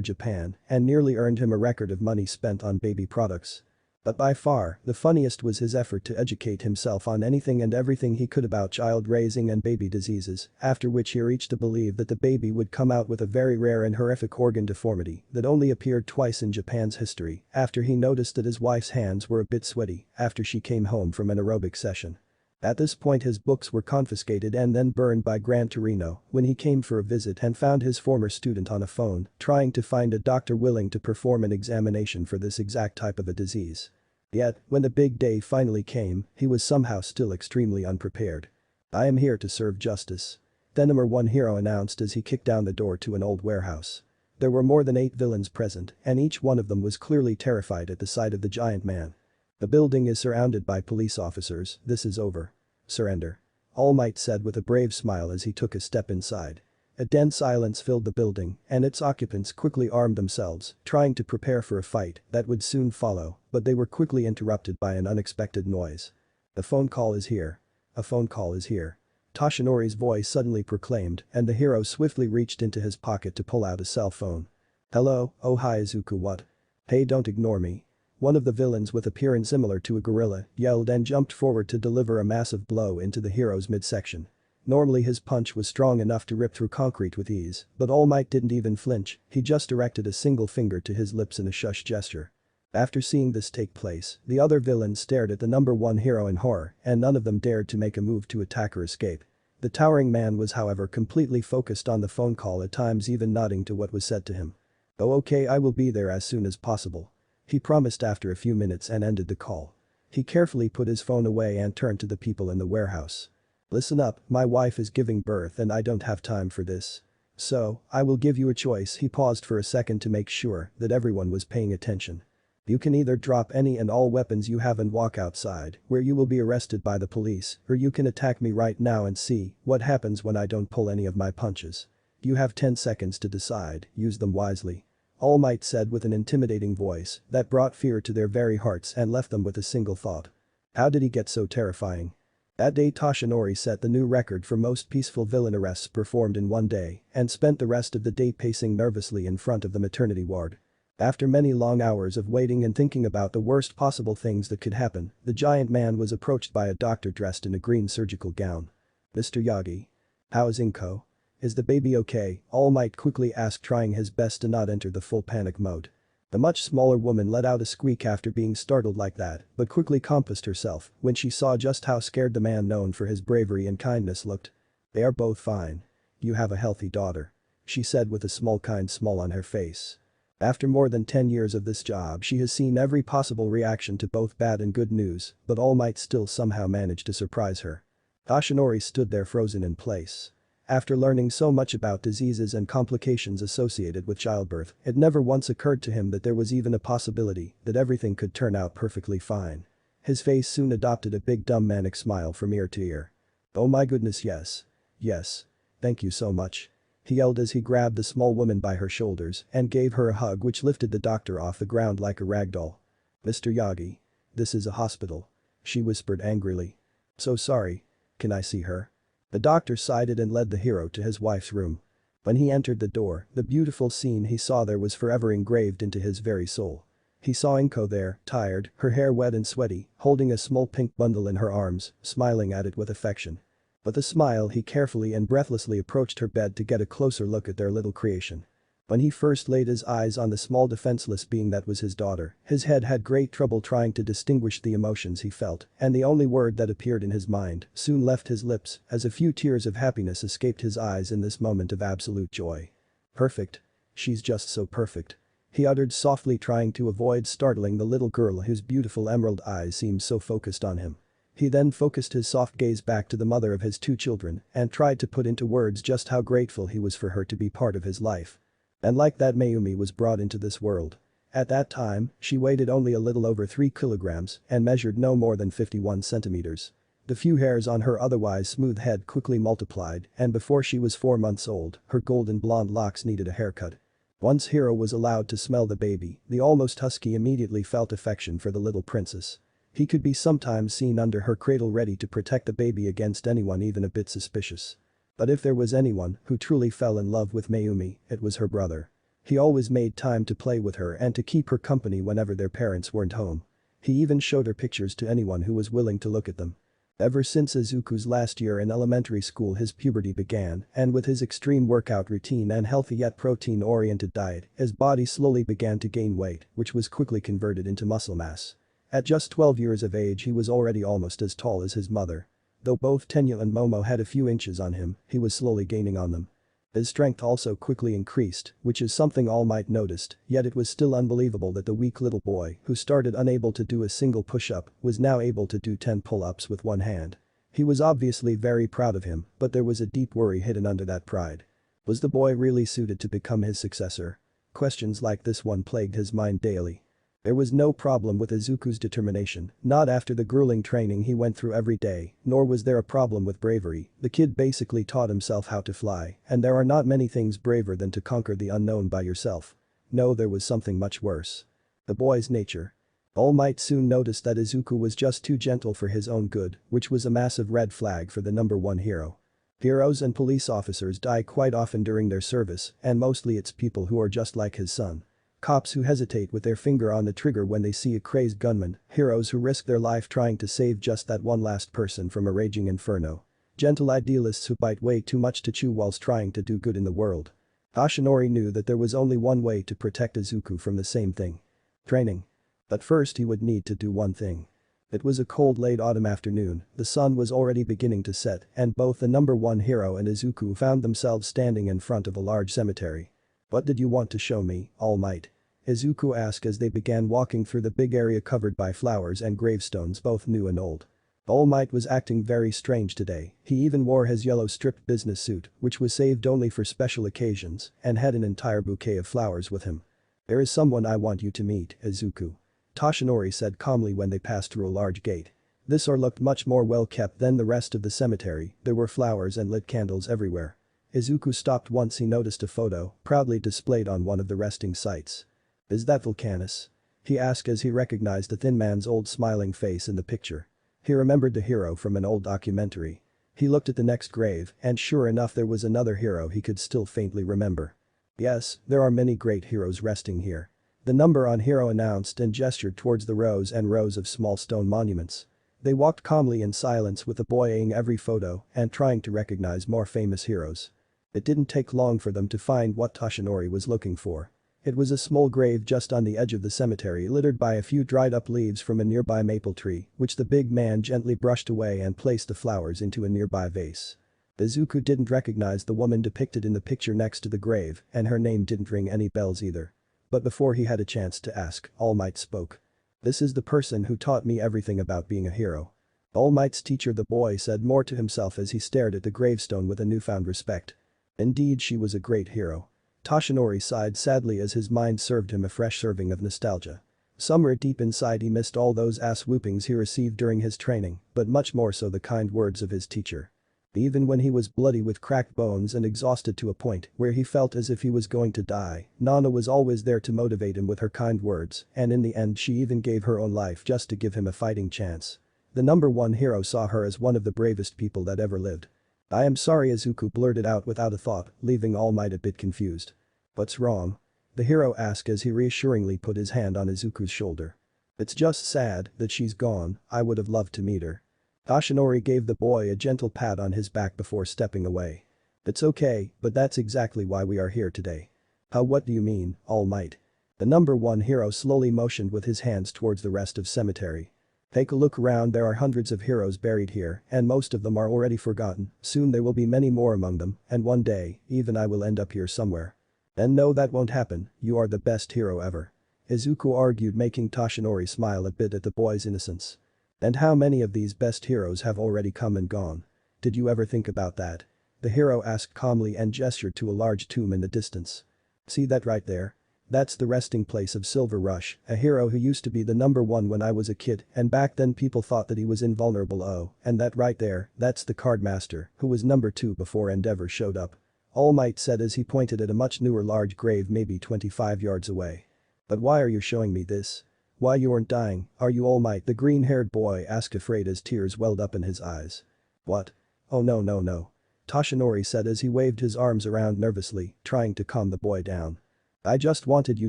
Japan and nearly earned him a record of money spent on baby products. But by far, the funniest was his effort to educate himself on anything and everything he could about child raising and baby diseases, after which he reached to believe that the baby would come out with a very rare and horrific organ deformity that only appeared twice in Japan's history, after he noticed that his wife's hands were a bit sweaty after she came home from an aerobic session. At this point his books were confiscated and then burned by Gran Torino when he came for a visit and found his former student on a phone trying to find a doctor willing to perform an examination for this exact type of a disease. Yet, when the big day finally came, he was somehow still extremely unprepared. "I am here to serve justice," then Number 1 Hero announced as he kicked down the door to an old warehouse. There were more than 8 villains present and each one of them was clearly terrified at the sight of the giant man. "The building is surrounded by police officers, this is over. Surrender," All Might said with a brave smile as he took a step inside. A dense silence filled the building and its occupants quickly armed themselves, trying to prepare for a fight that would soon follow, but they were quickly interrupted by an unexpected noise. "The phone call is here. A phone call is here," Toshinori's voice suddenly proclaimed and the hero swiftly reached into his pocket to pull out a cell phone. "Hello, oh hi Izuku, what? Hey, don't ignore me." One of the villains with appearance similar to a gorilla yelled and jumped forward to deliver a massive blow into the hero's midsection. Normally his punch was strong enough to rip through concrete with ease, but All Might didn't even flinch, he just erected a single finger to his lips in a shush gesture. After seeing this take place, the other villains stared at the Number 1 Hero in horror and none of them dared to make a move to attack or escape. The towering man was however completely focused on the phone call, at times even nodding to what was said to him. "Oh okay, I will be there as soon as possible," he promised after a few minutes and ended the call. He carefully put his phone away and turned to the people in the warehouse. "Listen up, my wife is giving birth and I don't have time for this. So, I will give you a choice." He paused for a second to make sure that everyone was paying attention. "You can either drop any and all weapons you have and walk outside, where you will be arrested by the police, or you can attack me right now and see what happens when I don't pull any of my punches. You have 10 seconds to decide, use them wisely," All Might said with an intimidating voice that brought fear to their very hearts and left them with a single thought. How did he get so terrifying? That day Toshinori set the new record for most peaceful villain arrests performed in one day and spent the rest of the day pacing nervously in front of the maternity ward. After many long hours of waiting and thinking about the worst possible things that could happen, the giant man was approached by a doctor dressed in a green surgical gown. "Mr. Yagi. How is Inko? Is the baby okay?" All Might quickly asked, trying his best to not enter the full panic mode. The much smaller woman let out a squeak after being startled like that, but quickly composed herself when she saw just how scared the man known for his bravery and kindness looked. "They are both fine. You have a healthy daughter," she said with a small kind smile on her face. After more than 10 years of this job she has seen every possible reaction to both bad and good news, but All Might still somehow managed to surprise her. Toshinori stood there frozen in place. After learning so much about diseases and complications associated with childbirth, it never once occurred to him that there was even a possibility that everything could turn out perfectly fine. His face soon adopted a big dumb manic smile from ear to ear. "Oh my goodness, yes. Yes. Thank you so much," he yelled as he grabbed the small woman by her shoulders and gave her a hug which lifted the doctor off the ground like a rag doll. "Mr. Yagi. This is a hospital," she whispered angrily. "So sorry. Can I see her?" The doctor sighed and led the hero to his wife's room. When he entered the door, the beautiful scene he saw there was forever engraved into his very soul. He saw Inko there, tired, her hair wet and sweaty, holding a small pink bundle in her arms, smiling at it with affection. With a smile he carefully and breathlessly approached her bed to get a closer look at their little creation. When he first laid his eyes on the small defenseless being that was his daughter, his head had great trouble trying to distinguish the emotions he felt, and the only word that appeared in his mind soon left his lips as a few tears of happiness escaped his eyes in this moment of absolute joy. "Perfect. She's just so perfect," he uttered softly, trying to avoid startling the little girl whose beautiful emerald eyes seemed so focused on him. He then focused his soft gaze back to the mother of his two children and tried to put into words just how grateful he was for her to be part of his life. And like that, Mayumi was brought into this world. At that time, she weighed only a little over 3 kilograms and measured no more than 51 centimeters. The few hairs on her otherwise smooth head quickly multiplied, and before she was 4 months old, her golden blonde locks needed a haircut. Once Hiro was allowed to smell the baby, the almost husky immediately felt affection for the little princess. He could be sometimes seen under her cradle ready to protect the baby against anyone even a bit suspicious. But if there was anyone who truly fell in love with Mayumi, it was her brother. He always made time to play with her and to keep her company whenever their parents weren't home. He even showed her pictures to anyone who was willing to look at them. Ever since Izuku's last year in elementary school, his puberty began, and with his extreme workout routine and healthy yet protein-oriented diet, his body slowly began to gain weight, which was quickly converted into muscle mass. At just 12 years of age, he was already almost as tall as his mother. Though both Tenya and Momo had a few inches on him, he was slowly gaining on them. His strength also quickly increased, which is something All Might noticed, yet it was still unbelievable that the weak little boy who started unable to do a single push-up was now able to do 10 pull-ups with one hand. He was obviously very proud of him, but there was a deep worry hidden under that pride. Was the boy really suited to become his successor? Questions like this one plagued his mind daily. There was no problem with Izuku's determination, not after the grueling training he went through every day, nor was there a problem with bravery. The kid basically taught himself how to fly, and there are not many things braver than to conquer the unknown by yourself. No, there was something much worse. The boy's nature. All Might soon noticed that Izuku was just too gentle for his own good, which was a massive red flag for the number one hero. Heroes and police officers die quite often during their service, and mostly it's people who are just like his son. Cops who hesitate with their finger on the trigger when they see a crazed gunman, heroes who risk their life trying to save just that one last person from a raging inferno. Gentle idealists who bite way too much to chew whilst trying to do good in the world. Ashinori knew that there was only one way to protect Izuku from the same thing. Training. But first he would need to do one thing. It was a cold late autumn afternoon, the sun was already beginning to set, and both the number one hero and Izuku found themselves standing in front of a large cemetery. "What did you want to show me, All Might?" Izuku asked as they began walking through the big area covered by flowers and gravestones, both new and old. All Might was acting very strange today. He even wore his yellow striped business suit, which was saved only for special occasions, and had an entire bouquet of flowers with him. "There is someone I want you to meet, Izuku," Toshinori said calmly when they passed through a large gate. This or looked much more well kept than the rest of the cemetery. There were flowers and lit candles everywhere. Izuku stopped once he noticed a photo proudly displayed on one of the resting sites. "Is that Vulcanus?" he asked as he recognized the thin man's old smiling face in the picture. He remembered the hero from an old documentary. He looked at the next grave, and sure enough there was another hero he could still faintly remember. "Yes, there are many great heroes resting here," the number on hero announced and gestured towards the rows and rows of small stone monuments. They walked calmly in silence, with the boy eyeing every photo and trying to recognize more famous heroes. It didn't take long for them to find what Toshinori was looking for. It was a small grave just on the edge of the cemetery, littered by a few dried up leaves from a nearby maple tree, which the big man gently brushed away and placed the flowers into a nearby vase. Izuku didn't recognize the woman depicted in the picture next to the grave, and her name didn't ring any bells either. But before he had a chance to ask, All Might spoke. "This is the person who taught me everything about being a hero." All Might's teacher, the boy said more to himself as he stared at the gravestone with a newfound respect. Indeed, she was a great hero. Toshinori sighed sadly as his mind served him a fresh serving of nostalgia. Somewhere deep inside he missed all those ass whoopings he received during his training, but much more so the kind words of his teacher. Even when he was bloody with cracked bones and exhausted to a point where he felt as if he was going to die, Nana was always there to motivate him with her kind words, and in the end she even gave her own life just to give him a fighting chance. The number one hero saw her as one of the bravest people that ever lived. "I am sorry," Izuku blurted out without a thought, leaving All Might a bit confused. "What's wrong?" the hero asked as he reassuringly put his hand on Izuku's shoulder. "It's just sad that she's gone. I would have loved to meet her." Toshinori gave the boy a gentle pat on his back before stepping away. "It's okay, but that's exactly why we are here today." "How, what do you mean, All Might?" The number one hero slowly motioned with his hands towards the rest of cemetery. "Take a look around, there are hundreds of heroes buried here, and most of them are already forgotten. Soon there will be many more among them, and one day, even I will end up here somewhere." And no, that won't happen, you are the best hero ever. Izuku argued, making Toshinori smile a bit at the boy's innocence. And how many of these best heroes have already come and gone? Did you ever think about that? The hero asked calmly and gestured to a large tomb in the distance. See that right there? That's the resting place of Silver Rush, a hero who used to be the number one when I was a kid, and back then people thought that he was invulnerable. Oh, and that right there, that's the Card Master, who was number 2 before Endeavor showed up. All Might said as he pointed at a much newer large grave maybe 25 yards away. But why are you showing me this? Why, you aren't dying, are you, All Might? The green-haired boy asked, afraid as tears welled up in his eyes. What? Oh no no no. Toshinori said as he waved his arms around nervously, trying to calm the boy down. I just wanted you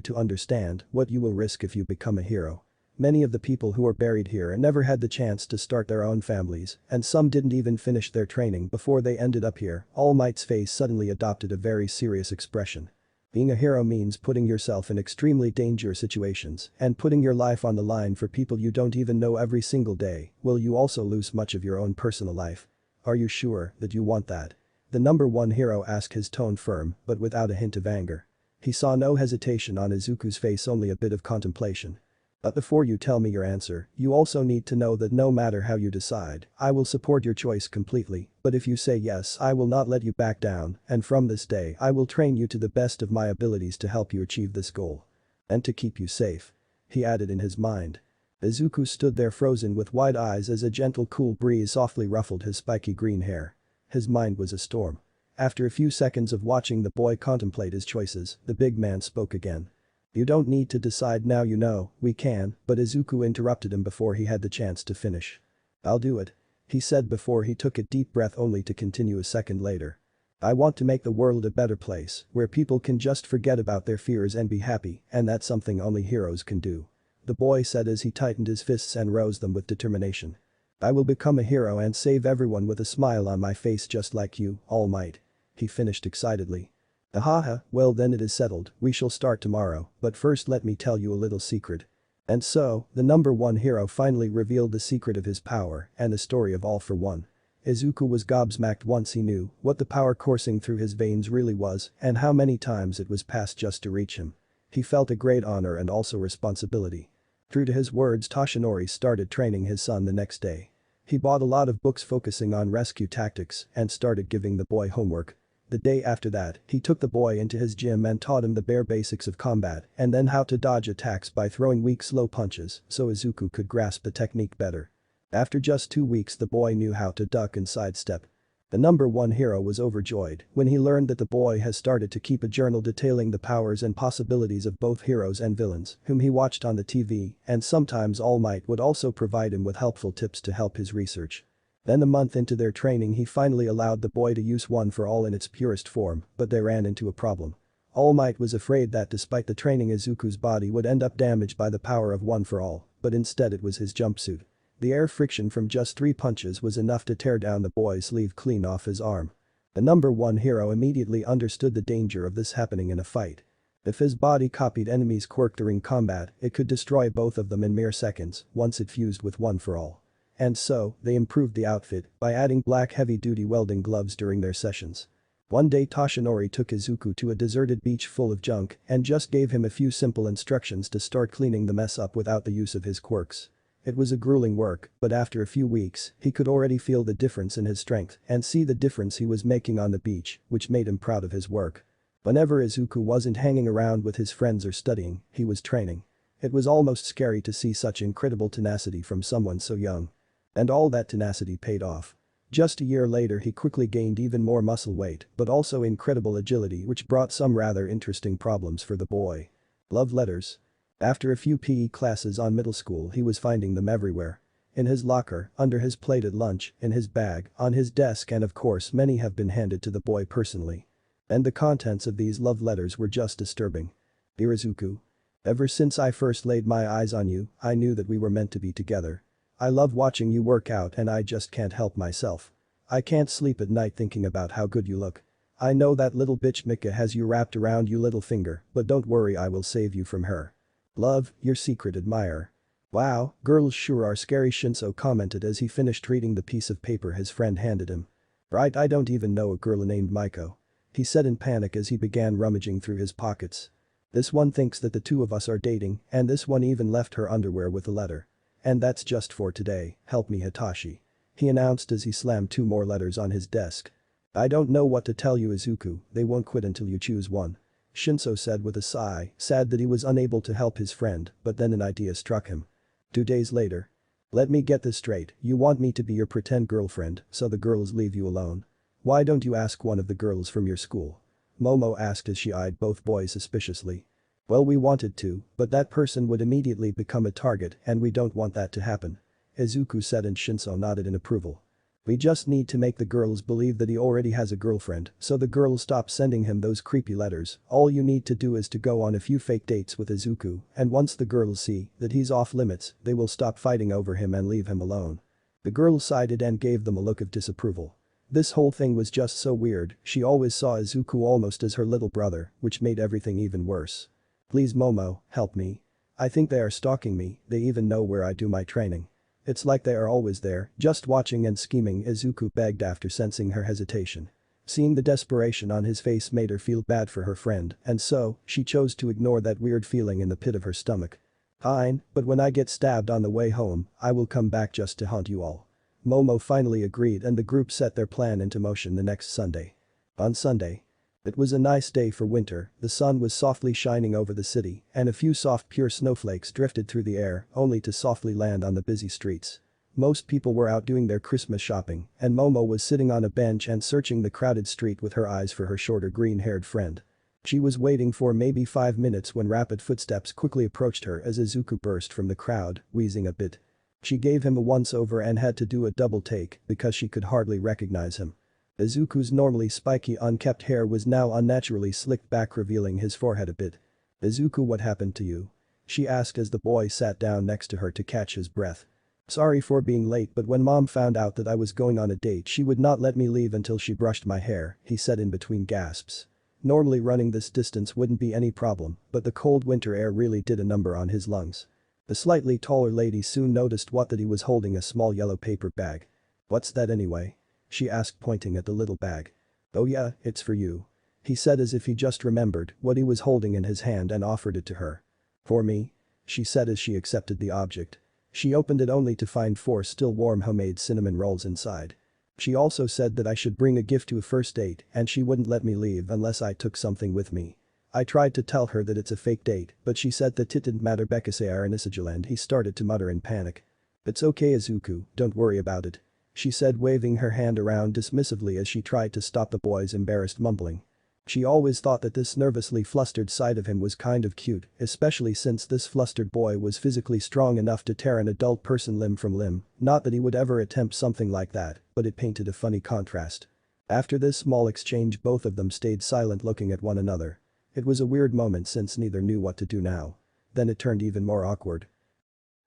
to understand what you will risk if you become a hero. Many of the people who are buried here never had the chance to start their own families, and some didn't even finish their training before they ended up here. All Might's face suddenly adopted a very serious expression. Being a hero means putting yourself in extremely dangerous situations and putting your life on the line for people you don't even know every single day. Will you also lose much of your own personal life? Are you sure that you want that? The number one hero asked, his tone firm but without a hint of anger. He saw no hesitation on Izuku's face, only a bit of contemplation. But before you tell me your answer, you also need to know that no matter how you decide, I will support your choice completely, but if you say yes, I will not let you back down, and from this day I will train you to the best of my abilities to help you achieve this goal. And to keep you safe. He added in his mind. Izuku stood there frozen with wide eyes as a gentle cool breeze softly ruffled his spiky green hair. His mind was a storm. After a few seconds of watching the boy contemplate his choices, the big man spoke again. You don't need to decide now, you know, we can, but Izuku interrupted him before he had the chance to finish. I'll do it. He said before he took a deep breath, only to continue a second later. I want to make the world a better place, where people can just forget about their fears and be happy, and that's something only heroes can do. The boy said as he tightened his fists and rose them with determination. I will become a hero and save everyone with a smile on my face just like you, All Might. He finished excitedly. Ahaha, well then it is settled, we shall start tomorrow, but first let me tell you a little secret. And so, the number one hero finally revealed the secret of his power and the story of All for One. Izuku was gobsmacked once he knew what the power coursing through his veins really was and how many times it was passed just to reach him. He felt a great honor and also responsibility. True to his words, Toshinori started training his son the next day. He bought a lot of books focusing on rescue tactics and started giving the boy homework. The day after that, he took the boy into his gym and taught him the bare basics of combat and then how to dodge attacks by throwing weak slow punches so Izuku could grasp the technique better. After just 2 weeks, the boy knew how to duck and sidestep. The number one hero was overjoyed when he learned that the boy has started to keep a journal detailing the powers and possibilities of both heroes and villains whom he watched on the TV, and sometimes All Might would also provide him with helpful tips to help his research. Then a month into their training, he finally allowed the boy to use One for All in its purest form, but they ran into a problem. All Might was afraid that despite the training, Izuku's body would end up damaged by the power of One for All, but instead it was his jumpsuit. The air friction from just 3 punches was enough to tear down the boy's sleeve clean off his arm. The number one hero immediately understood the danger of this happening in a fight. If his body copied enemies' quirk during combat, it could destroy both of them in mere seconds once it fused with One for All. And so, they improved the outfit by adding black heavy-duty welding gloves during their sessions. One day Toshinori took Izuku to a deserted beach full of junk and just gave him a few simple instructions to start cleaning the mess up without the use of his quirks. It was a grueling work, but after a few weeks, he could already feel the difference in his strength and see the difference he was making on the beach, which made him proud of his work. Whenever Izuku wasn't hanging around with his friends or studying, he was training. It was almost scary to see such incredible tenacity from someone so young. And all that tenacity paid off. Just a year later, he quickly gained even more muscle weight, but also incredible agility, which brought some rather interesting problems for the boy. Love letters. After a few PE classes on middle school, he was finding them everywhere. In his locker, under his plate at lunch, in his bag, on his desk, and of course many have been handed to the boy personally. And the contents of these love letters were just disturbing. Dear Izuku. Ever since I first laid my eyes on you, I knew that we were meant to be together. I love watching you work out and I just can't help myself. I can't sleep at night thinking about how good you look. I know that little bitch Mika has you wrapped around your little finger, but don't worry, I will save you from her. Love, your secret admirer. Wow, girls sure are scary, Shinso commented as he finished reading the piece of paper his friend handed him. Right, I don't even know a girl named Maiko. he said in panic as he began rummaging through his pockets. This one thinks that the two of us are dating, and this one even left her underwear with a letter. And that's just for today, help me Hitachi. He announced as he slammed 2 more letters on his desk. I don't know what to tell you Izuku, they won't quit until you choose one. Shinso said with a sigh, sad that he was unable to help his friend, but then an idea struck him. 2 days later. Let me get this straight, you want me to be your pretend girlfriend, so the girls leave you alone. Why don't you ask one of the girls from your school? Momo asked as she eyed both boys suspiciously. Well we wanted to, but that person would immediately become a target and we don't want that to happen. Izuku said and Shinso nodded in approval. We just need to make the girls believe that he already has a girlfriend, so the girls stop sending him those creepy letters. All you need to do is to go on a few fake dates with Izuku, and once the girls see that he's off limits, they will stop fighting over him and leave him alone. The girls sighed and gave them a look of disapproval. This whole thing was just so weird, she always saw Izuku almost as her little brother, which made everything even worse. Please Momo, help me. I think they are stalking me, they even know where I do my training. It's like they are always there, just watching and scheming Izuku begged after sensing her hesitation. Seeing the desperation on his face made her feel bad for her friend, and so, she chose to ignore that weird feeling in the pit of her stomach. Fine, but when I get stabbed on the way home, I will come back just to haunt you all. Momo finally agreed and the group set their plan into motion the next Sunday. On Sunday. It was a nice day for winter, the sun was softly shining over the city, and a few soft pure snowflakes drifted through the air, only to softly land on the busy streets. Most people were out doing their Christmas shopping, and Momo was sitting on a bench and searching the crowded street with her eyes for her shorter green-haired friend. She was waiting for maybe 5 minutes when rapid footsteps quickly approached her as Izuku burst from the crowd, wheezing a bit. She gave him a once-over and had to do a double take because she could hardly recognize him. Izuku's normally spiky unkempt hair was now unnaturally slicked back revealing his forehead a bit. Izuku, what happened to you? She asked as the boy sat down next to her to catch his breath. Sorry for being late but when mom found out that I was going on a date she would not let me leave until she brushed my hair, he said in between gasps. Normally running this distance wouldn't be any problem, but the cold winter air really did a number on his lungs. The slightly taller lady soon noticed that he was holding a small yellow paper bag. What's that anyway? She asked pointing at the little bag. Oh yeah, it's for you. He said as if he just remembered what he was holding in his hand and offered it to her. For me? She said as she accepted the object. She opened it only to find 4 still warm homemade cinnamon rolls inside. She also said that I should bring a gift to a first date and she wouldn't let me leave unless I took something with me. I tried to tell her that it's a fake date, but she said that it didn't matter Bekasayar and Isagiland he started to mutter in panic. It's okay Izuku, don't worry about it. She said waving her hand around dismissively as she tried to stop the boy's embarrassed mumbling. She always thought that this nervously flustered side of him was kind of cute, especially since this flustered boy was physically strong enough to tear an adult person limb from limb, not that he would ever attempt something like that, but it painted a funny contrast. After this small exchange both of them stayed silent looking at one another. It was a weird moment since neither knew what to do now. Then it turned even more awkward.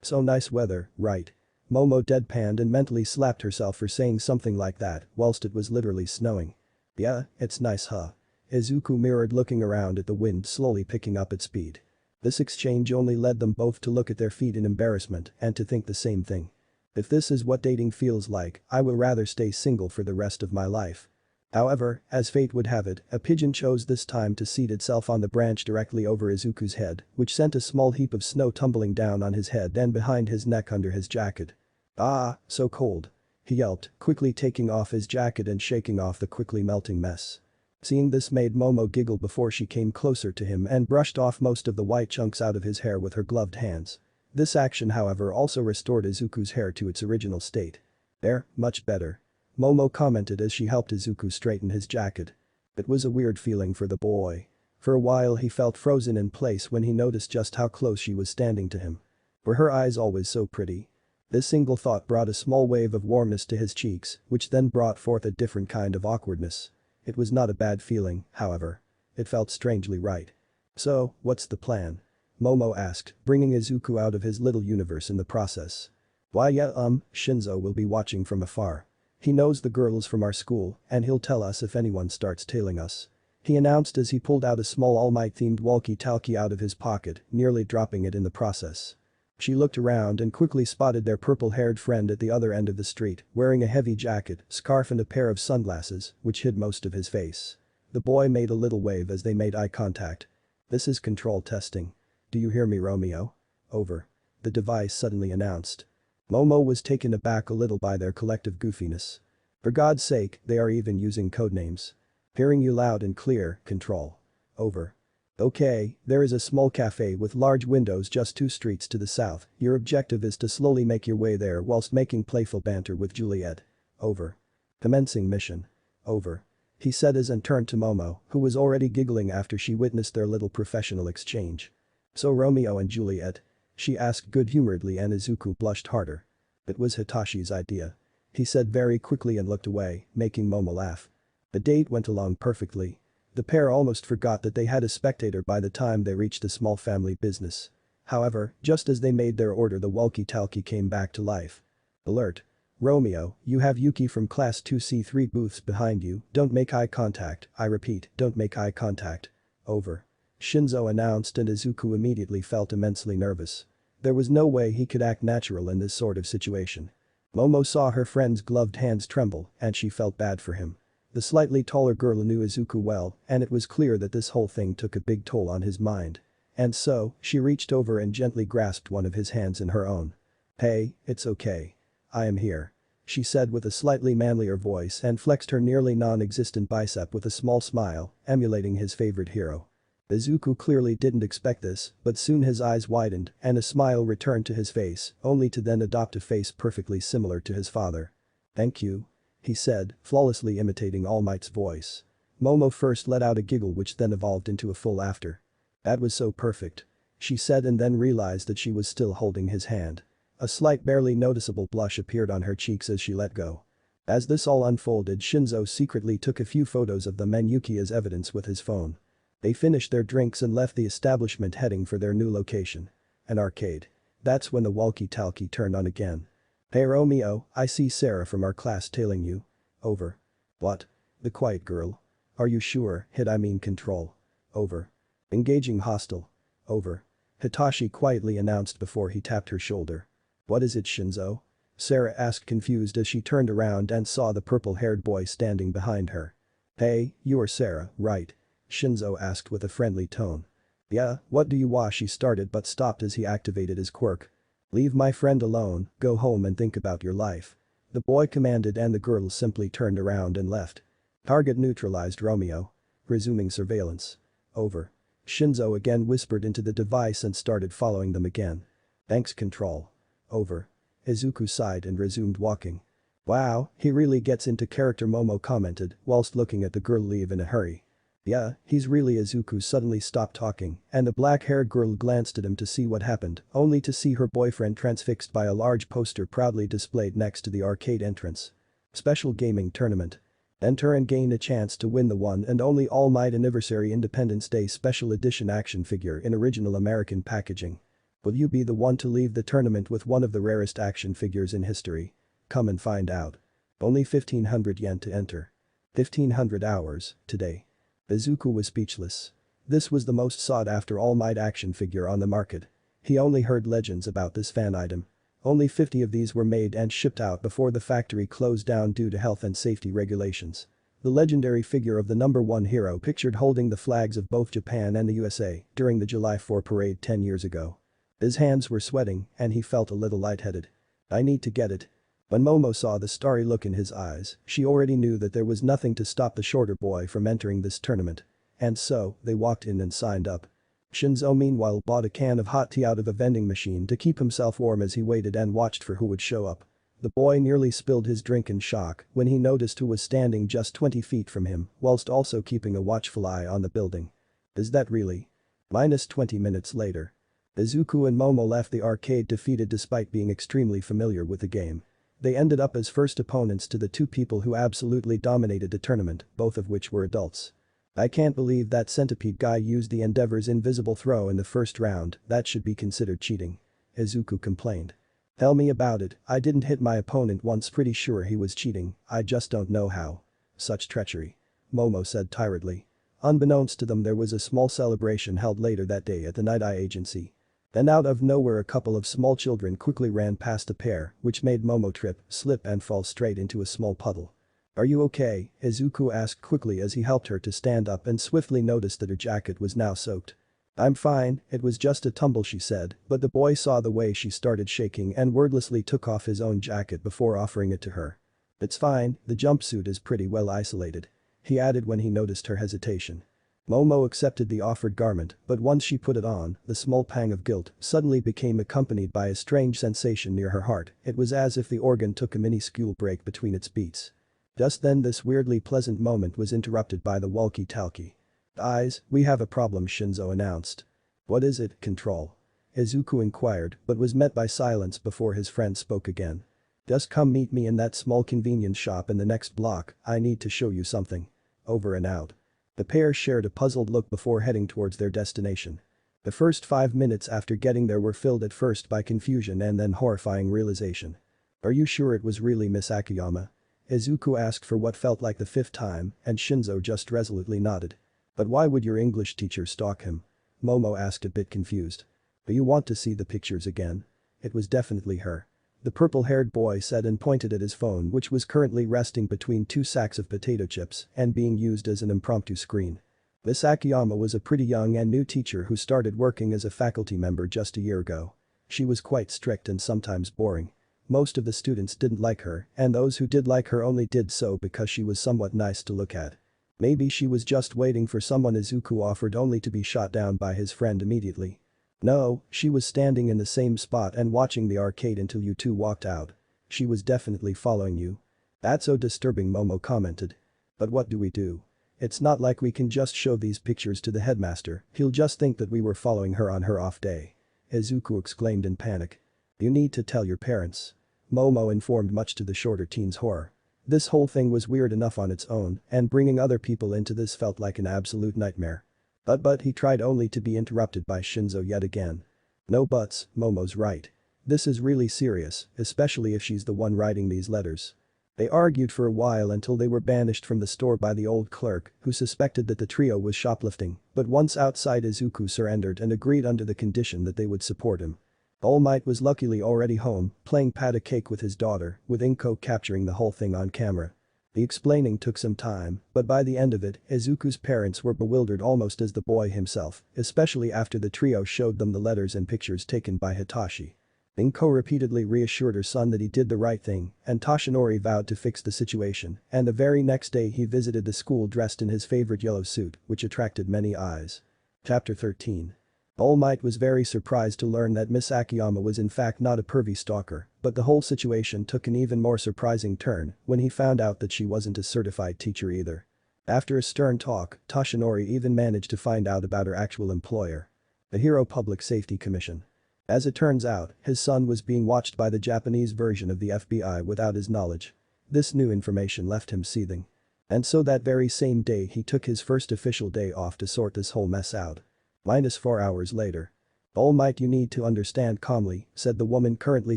So nice weather, right? Momo deadpanned and mentally slapped herself for saying something like that whilst it was literally snowing. Yeah, it's nice huh? Izuku mirrored looking around at the wind slowly picking up its speed. This exchange only led them both to look at their feet in embarrassment and to think the same thing. If this is what dating feels like, I will rather stay single for the rest of my life. However, as fate would have it, a pigeon chose this time to seat itself on the branch directly over Izuku's head, which sent a small heap of snow tumbling down on his head and behind his neck under his jacket. Ah, so cold. He yelped, quickly taking off his jacket and shaking off the quickly melting mess. Seeing this made Momo giggle before she came closer to him and brushed off most of the white chunks out of his hair with her gloved hands. This action however also restored Izuku's hair to its original state. There, much better. Momo commented as she helped Izuku straighten his jacket. It was a weird feeling for the boy. For a while he felt frozen in place when he noticed just how close she was standing to him. Were her eyes always so pretty? This single thought brought a small wave of warmness to his cheeks, which then brought forth a different kind of awkwardness. It was not a bad feeling, however. It felt strangely right. So, what's the plan? Momo asked, bringing Izuku out of his little universe in the process. Why yeah Shinzo will be watching from afar. He knows the girls from our school and he'll tell us if anyone starts tailing us. He announced as he pulled out a small All Might-themed walkie-talkie out of his pocket, nearly dropping it in the process. She looked around and quickly spotted their purple-haired friend at the other end of the street, wearing a heavy jacket, scarf and a pair of sunglasses, which hid most of his face. The boy made a little wave as they made eye contact. This is control testing. Do you hear me, Romeo? Over. The device suddenly announced. Momo was taken aback a little by their collective goofiness. For God's sake, they are even using codenames. Hearing you loud and clear, control. Over. Okay, there is a small cafe with large windows just 2 streets to the south. Your objective is to slowly make your way there whilst making playful banter with Juliet. Over. Commencing mission. Over. He said as and turned to Momo, who was already giggling after she witnessed their little professional exchange. So Romeo and Juliet? She asked good-humoredly and Izuku blushed harder. It was Hitashi's idea. He said very quickly and looked away, making Momo laugh. The date went along perfectly. The pair almost forgot that they had a spectator by the time they reached the small family business. However, just as they made their order, the walkie-talkie came back to life. Alert. Romeo, you have Yuki from Class 2C3 booths behind you, don't make eye contact, I repeat, don't make eye contact. Over. Shinzo announced and Izuku immediately felt immensely nervous. There was no way he could act natural in this sort of situation. Momo saw her friend's gloved hands tremble and she felt bad for him. The slightly taller girl knew Izuku well and it was clear that this whole thing took a big toll on his mind. And so, she reached over and gently grasped one of his hands in her own. Hey, it's okay. I am here. She said with a slightly manlier voice and flexed her nearly non-existent bicep with a small smile, emulating his favorite hero. Izuku clearly didn't expect this, but soon his eyes widened and a smile returned to his face, only to then adopt a face perfectly similar to his father. Thank you. He said, flawlessly imitating All Might's voice. Momo first let out a giggle which then evolved into a full laughter. That was so perfect. She said and then realized that she was still holding his hand. A slight barely noticeable blush appeared on her cheeks as she let go. As this all unfolded, Shinzo secretly took a few photos of them and Yuki as evidence with his phone. They finished their drinks and left the establishment heading for their new location. An arcade. That's when the walkie-talkie turned on again. Hey Romeo, I see Sarah from our class tailing you. Over. What? The quiet girl. Are you sure? I mean control. Over. Engaging hostile. Over. Hitachi quietly announced before he tapped her shoulder. What is it, Shinzo? Sarah asked confused as she turned around and saw the purple-haired boy standing behind her. Hey, you are Sarah, right? Shinzo asked with a friendly tone. Yeah, what do you want? She started but stopped as he activated his quirk. Leave my friend alone, go home and think about your life. The boy commanded and the girl simply turned around and left. Target neutralized, Romeo. Resuming surveillance. Over. Shinzo again whispered into the device and started following them again. Thanks, control. Over. Izuku sighed and resumed walking. Wow, he really gets into character, Momo commented whilst looking at the girl leave in a hurry. Yeah, he's really. Izuku suddenly stopped talking and the black-haired girl glanced at him to see what happened, only to see her boyfriend transfixed by a large poster proudly displayed next to the arcade entrance. Special gaming tournament. Enter and gain a chance to win the one and only All Might Anniversary Independence Day Special Edition action figure in original American packaging. Will you be the one to leave the tournament with one of the rarest action figures in history? Come and find out. Only 1500 yen to enter. 1500 hours, today. Izuku was speechless. This was the most sought-after All Might action figure on the market. He only heard legends about this fan item. Only 50 of these were made and shipped out before the factory closed down due to health and safety regulations. The legendary figure of the #1 hero pictured holding the flags of both Japan and the USA during the July 4 parade 10 years ago. His hands were sweating and he felt a little lightheaded. I need to get it. When Momo saw the starry look in his eyes, she already knew that there was nothing to stop the shorter boy from entering this tournament. And so, they walked in and signed up. Shinzo meanwhile bought a can of hot tea out of a vending machine to keep himself warm as he waited and watched for who would show up. The boy nearly spilled his drink in shock when he noticed who was standing just 20 feet from him whilst also keeping a watchful eye on the building. Is that really? Minus 20 minutes later. Izuku and Momo left the arcade defeated despite being extremely familiar with the game. They ended up as first opponents to the two people who absolutely dominated the tournament, both of which were adults. I can't believe that centipede guy used the Endeavor's invisible throw in the first round, that should be considered cheating. Izuku complained. Tell me about it, I didn't hit my opponent once, pretty sure he was cheating, I just don't know how. Such treachery. Momo said tiredly. Unbeknownst to them there was a small celebration held later that day at the Night Eye Agency. Then out of nowhere a couple of small children quickly ran past the pair, which made Momo trip, slip and fall straight into a small puddle. "Are you okay?" Izuku asked quickly as he helped her to stand up and swiftly noticed that her jacket was now soaked. "I'm fine, it was just a tumble," she said, but the boy saw the way she started shaking and wordlessly took off his own jacket before offering it to her. "It's fine, the jumpsuit is pretty well isolated," he added when he noticed her hesitation. Momo accepted the offered garment, but once she put it on, the small pang of guilt suddenly became accompanied by a strange sensation near her heart. It was as if the organ took a mini school break between its beats. Just then this weirdly pleasant moment was interrupted by the walkie-talkie. "Eyes, we have a problem," Shinzo announced. "What is it, Control?" Izuku inquired, but was met by silence before his friend spoke again. "Just come meet me in that small convenience shop in the next block, I need to show you something. Over and out." The pair shared a puzzled look before heading towards their destination. The first 5 minutes after getting there were filled at first by confusion and then horrifying realization. "Are you sure it was really Miss Akiyama?" Izuku asked for what felt like the 5th time, and Shinzo just resolutely nodded. "But why would your English teacher stalk him?" Momo asked a bit confused. "Do you want to see the pictures again?" "It was definitely her," the purple-haired boy said and pointed at his phone, which was currently resting between 2 sacks of potato chips and being used as an impromptu screen. Miss Akiyama was a pretty young and new teacher who started working as a faculty member just a year ago. She was quite strict and sometimes boring. Most of the students didn't like her, and those who did like her only did so because she was somewhat nice to look at. Maybe she was just waiting for someone. Izuku offered, only to be shot down by his friend immediately. "No, she was standing in the same spot and watching the arcade until you two walked out. She was definitely following you." "That's so disturbing," Momo commented. "But what do we do? It's not like we can just show these pictures to the headmaster, he'll just think that we were following her on her off day." Izuku exclaimed in panic. "You need to tell your parents," Momo informed, much to the shorter teen's horror. This whole thing was weird enough on its own, and bringing other people into this felt like an absolute nightmare. But he tried, only to be interrupted by Shinzo yet again. "No buts, Momo's right. This is really serious, especially if she's the one writing these letters." They argued for a while until they were banished from the store by the old clerk, who suspected that the trio was shoplifting, but once outside Izuku surrendered and agreed under the condition that they would support him. All Might was luckily already home, playing pat a cake with his daughter, with Inko capturing the whole thing on camera. The explaining took some time, but by the end of it, Izuku's parents were bewildered almost as the boy himself, especially after the trio showed them the letters and pictures taken by Hitachi. Inko repeatedly reassured her son that he did the right thing, and Toshinori vowed to fix the situation, and the very next day he visited the school dressed in his favorite yellow suit, which attracted many eyes. Chapter 13. All Might was very surprised to learn that Miss Akiyama was in fact not a pervy stalker, but the whole situation took an even more surprising turn when he found out that she wasn't a certified teacher either. After a stern talk, Toshinori even managed to find out about her actual employer, the Hero Public Safety Commission. As it turns out, his son was being watched by the Japanese version of the FBI without his knowledge. This new information left him seething. And so that very same day he took his first official day off to sort this whole mess out. -4 hours later. "All Might, you need to understand," calmly said the woman currently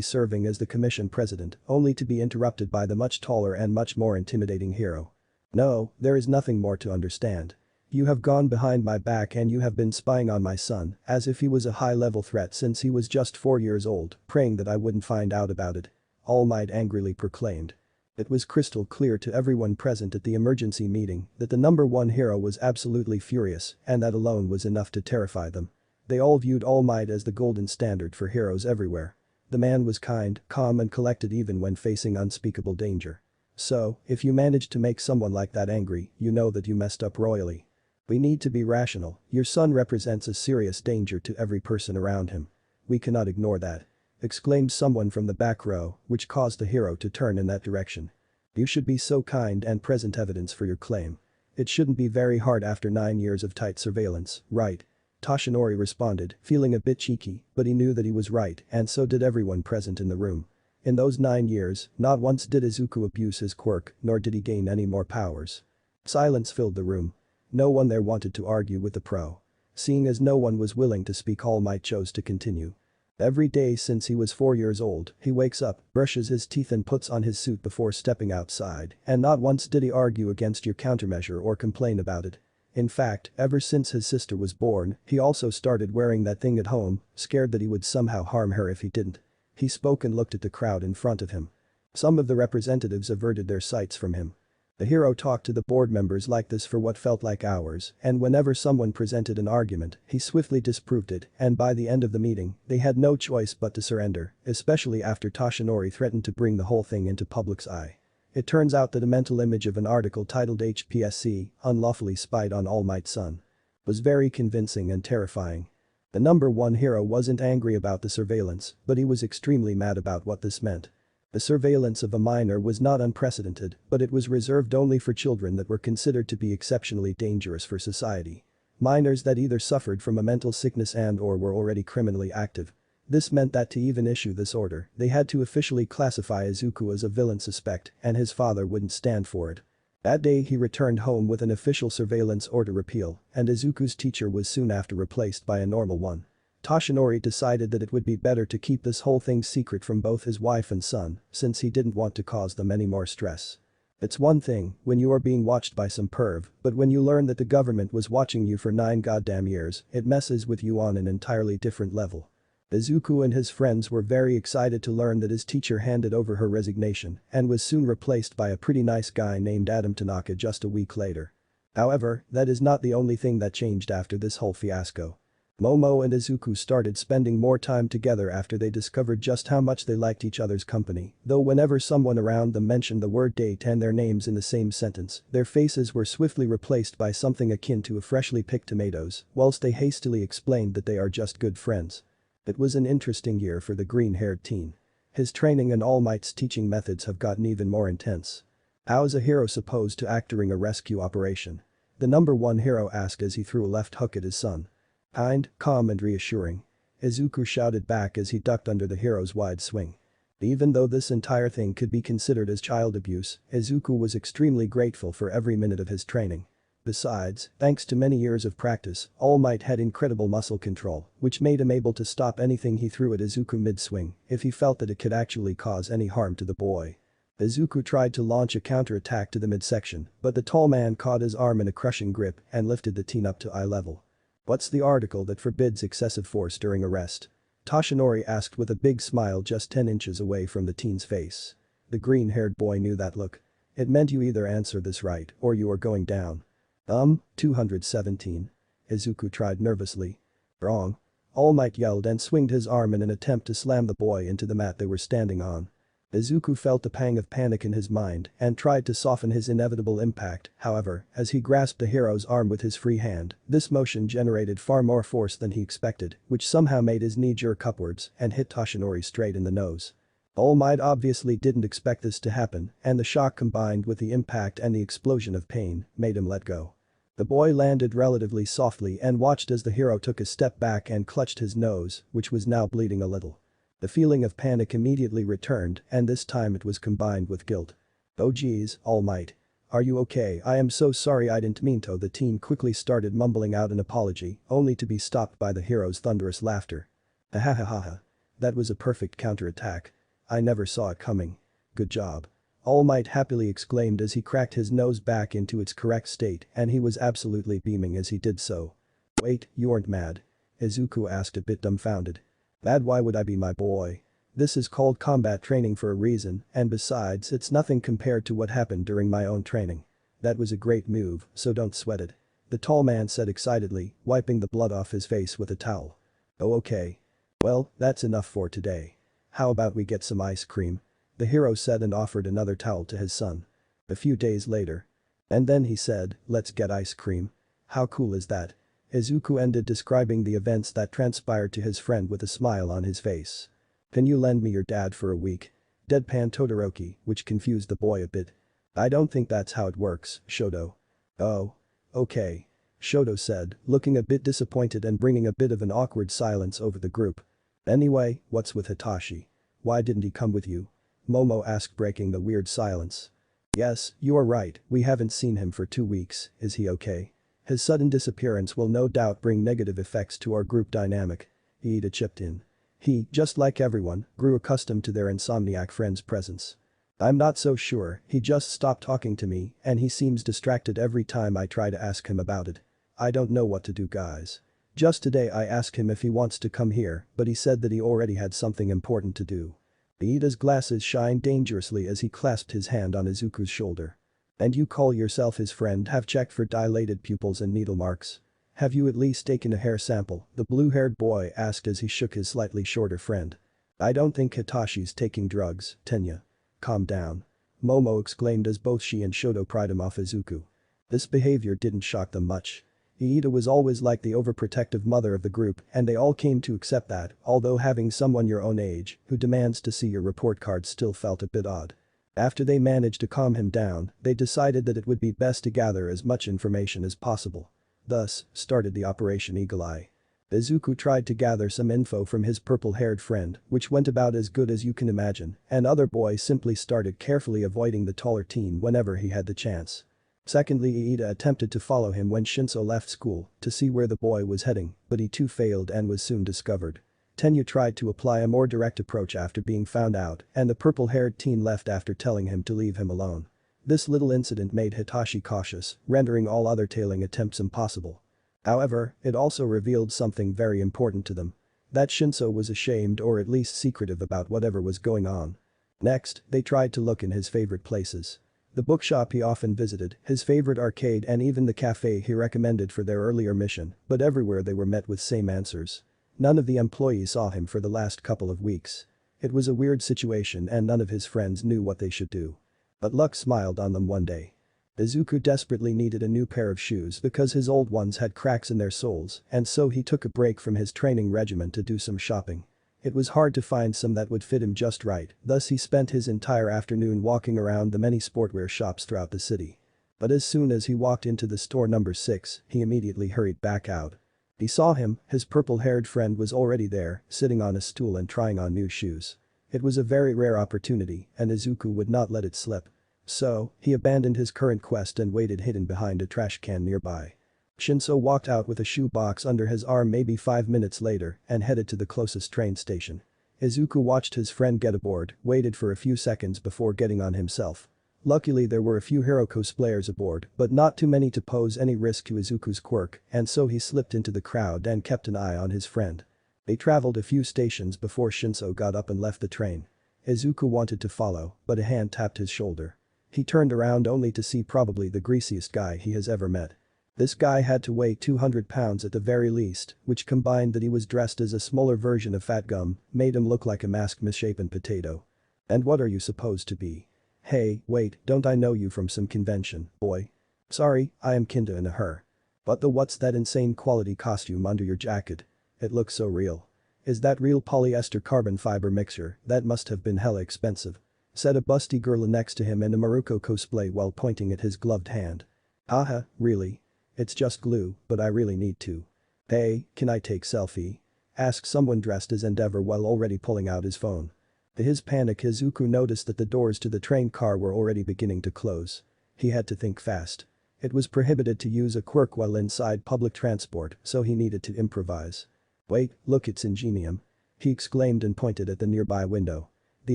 serving as the commission president, only to be interrupted by the much taller and much more intimidating Hero. "No, there is nothing more to understand. You have gone behind my back and you have been spying on my son, as if he was a high-level threat since he was just 4 years old, praying that I wouldn't find out about it," All Might angrily proclaimed. It was crystal clear to everyone present at the emergency meeting that the number 1 hero was absolutely furious, and that alone was enough to terrify them. They all viewed All Might as the golden standard for heroes everywhere. The man was kind, calm and collected even when facing unspeakable danger. So, if you managed to make someone like that angry, you know that you messed up royally. "We need to be rational, your son represents a serious danger to every person around him. We cannot ignore that," exclaimed someone from the back row, which caused the hero to turn in that direction. "You should be so kind and present evidence for your claim. It shouldn't be very hard after 9 years of tight surveillance, right?" Toshinori responded, feeling a bit cheeky, but he knew that he was right, and so did everyone present in the room. In those 9 years, not once did Izuku abuse his quirk, nor did he gain any more powers. Silence filled the room. No one there wanted to argue with the pro. Seeing as no one was willing to speak, All Might chose to continue. "Every day since he was 4 years old, he wakes up, brushes his teeth and puts on his suit before stepping outside, and not once did he argue against your countermeasure or complain about it. In fact, ever since his sister was born, he also started wearing that thing at home, scared that he would somehow harm her if he didn't." He spoke and looked at the crowd in front of him. Some of the representatives averted their sights from him. The hero talked to the board members like this for what felt like hours, and whenever someone presented an argument, he swiftly disproved it, and by the end of the meeting, they had no choice but to surrender, especially after Toshinori threatened to bring the whole thing into public's eye. It turns out that a mental image of an article titled HPSC, Unlawfully Spied on All Might's Son, was very convincing and terrifying. The number one hero wasn't angry about the surveillance, but he was extremely mad about what this meant. The surveillance of a minor was not unprecedented, but it was reserved only for children that were considered to be exceptionally dangerous for society. Minors that either suffered from a mental sickness and/or were already criminally active. This meant that to even issue this order, they had to officially classify Izuku as a villain suspect, and his father wouldn't stand for it. That day he returned home with an official surveillance order repeal, and Izuku's teacher was soon after replaced by a normal one. Toshinori decided that it would be better to keep this whole thing secret from both his wife and son, since he didn't want to cause them any more stress. It's one thing when you are being watched by some perv, but when you learn that the government was watching you for 9 goddamn years, it messes with you on an entirely different level. Izuku and his friends were very excited to learn that his teacher handed over her resignation and was soon replaced by a pretty nice guy named Adam Tanaka just a week later. However, that is not the only thing that changed after this whole fiasco. Momo and Izuku started spending more time together after they discovered just how much they liked each other's company, though whenever someone around them mentioned the word date and their names in the same sentence, their faces were swiftly replaced by something akin to a freshly picked tomatoes, whilst they hastily explained that they are just good friends. It was an interesting year for the green-haired teen. His training and All Might's teaching methods have gotten even more intense. How is a hero supposed to act during a rescue operation? The number one hero asked as he threw a left hook at his son. Kind, calm and reassuring. Izuku shouted back as he ducked under the hero's wide swing. Even though this entire thing could be considered as child abuse, Izuku was extremely grateful for every minute of his training. Besides, thanks to many years of practice, All Might had incredible muscle control, which made him able to stop anything he threw at Izuku mid-swing if he felt that it could actually cause any harm to the boy. Izuku tried to launch a counterattack to the midsection, but the tall man caught his arm in a crushing grip and lifted the teen up to eye level. What's the article that forbids excessive force during arrest? Toshinori asked with a big smile just 10 inches away from the teen's face. The green-haired boy knew that look. It meant you either answer this right or you are going down. 217. Izuku tried nervously. Wrong. All Might yelled and swinged his arm in an attempt to slam the boy into the mat they were standing on. Izuku felt a pang of panic in his mind and tried to soften his inevitable impact, however, as he grasped the hero's arm with his free hand, this motion generated far more force than he expected, which somehow made his knee jerk upwards and hit Toshinori straight in the nose. All Might obviously didn't expect this to happen, and the shock combined with the impact and the explosion of pain made him let go. The boy landed relatively softly and watched as the hero took a step back and clutched his nose, which was now bleeding a little. The feeling of panic immediately returned, and this time it was combined with guilt. Oh geez, All Might. Are you okay? I am so sorry, I didn't mean to. The teen quickly started mumbling out an apology, only to be stopped by the hero's thunderous laughter. Ahahaha. That was a perfect counterattack. I never saw it coming. Good job. All Might happily exclaimed as he cracked his nose back into its correct state, and he was absolutely beaming as he did so. Wait, you aren't mad? Izuku asked a bit dumbfounded. Mad? Why would I be, my boy? This is called combat training for a reason, and besides it's nothing compared to what happened during my own training. That was a great move, so don't sweat it. The tall man said excitedly, wiping the blood off his face with a towel. Oh okay. Well, that's enough for today. How about we get some ice cream? The hero said and offered another towel to his son. A few days later. And then he said, let's get ice cream. How cool is that? Izuku ended describing the events that transpired to his friend with a smile on his face. Can you lend me your dad for a week? Deadpan Todoroki, which confused the boy a bit. I don't think that's how it works, Shoto. Oh. Okay. Shoto said, looking a bit disappointed and bringing a bit of an awkward silence over the group. Anyway, what's with Hitachi? Why didn't he come with you? Momo asked, breaking the weird silence. Yes, you are right, we haven't seen him for 2 weeks, is he okay? His sudden disappearance will no doubt bring negative effects to our group dynamic. Iida chipped in. He, just like everyone, grew accustomed to their insomniac friend's presence. I'm not so sure, he just stopped talking to me and he seems distracted every time I try to ask him about it. I don't know what to do, guys. Just today I asked him if he wants to come here, but he said that he already had something important to do. Iida's glasses shined dangerously as he clasped his hand on Izuku's shoulder. And you call yourself his friend? Have checked for dilated pupils and needle marks? Have you at least taken a hair sample? The blue-haired boy asked as he shook his slightly shorter friend. I don't think Hitashi's taking drugs, Tenya. Calm down. Momo exclaimed as both she and Shoto pried him off Izuku. This behavior didn't shock them much. Iida was always like the overprotective mother of the group and they all came to accept that, although having someone your own age who demands to see your report card still felt a bit odd. After they managed to calm him down, they decided that it would be best to gather as much information as possible. Thus, started the Operation Eagle Eye. Izuku tried to gather some info from his purple-haired friend, which went about as good as you can imagine, and other boy simply started carefully avoiding the taller teen whenever he had the chance. Secondly, Iida attempted to follow him when Shinso left school to see where the boy was heading, but he too failed and was soon discovered. Tenya tried to apply a more direct approach after being found out, and the purple-haired teen left after telling him to leave him alone. This little incident made Hitachi cautious, rendering all other tailing attempts impossible. However, it also revealed something very important to them. That Shinso was ashamed or at least secretive about whatever was going on. Next, they tried to look in his favorite places. The bookshop he often visited, his favorite arcade and even the cafe he recommended for their earlier mission, but everywhere they were met with same answers. None of the employees saw him for the last couple of weeks. It was a weird situation and none of his friends knew what they should do. But luck smiled on them one day. Izuku desperately needed a new pair of shoes because his old ones had cracks in their soles and so he took a break from his training regimen to do some shopping. It was hard to find some that would fit him just right, thus he spent his entire afternoon walking around the many sportwear shops throughout the city. But as soon as he walked into the store number 6, he immediately hurried back out. He saw him, his purple-haired friend was already there, sitting on a stool and trying on new shoes. It was a very rare opportunity and Izuku would not let it slip. So, he abandoned his current quest and waited hidden behind a trash can nearby. Shinso walked out with a shoe box under his arm maybe 5 minutes later and headed to the closest train station. Izuku watched his friend get aboard, waited for a few seconds before getting on himself. Luckily there were a few hero cosplayers aboard, but not too many to pose any risk to Izuku's quirk, and so he slipped into the crowd and kept an eye on his friend. They traveled a few stations before Shinso got up and left the train. Izuku wanted to follow, but a hand tapped his shoulder. He turned around only to see probably the greasiest guy he has ever met. This guy had to weigh 200 pounds at the very least, which combined that he was dressed as a smaller version of Fat Gum, made him look like a masked misshapen potato. And what are you supposed to be? Hey, wait, don't I know you from some convention, boy? Sorry, I am kinda in a hurry. But what's that insane quality costume under your jacket? It looks so real. Is that real polyester carbon fiber mixture? That must have been hella expensive. Said a busty girl next to him in a Maruko cosplay while pointing at his gloved hand. Haha, really? It's just glue, but I really need to. Hey, can I take selfie? Asked someone dressed as Endeavor while already pulling out his phone. To his panic Izuku noticed that the doors to the train car were already beginning to close. He had to think fast. It was prohibited to use a quirk while inside public transport, so he needed to improvise. Wait, look, it's Ingenium. He exclaimed and pointed at the nearby window. The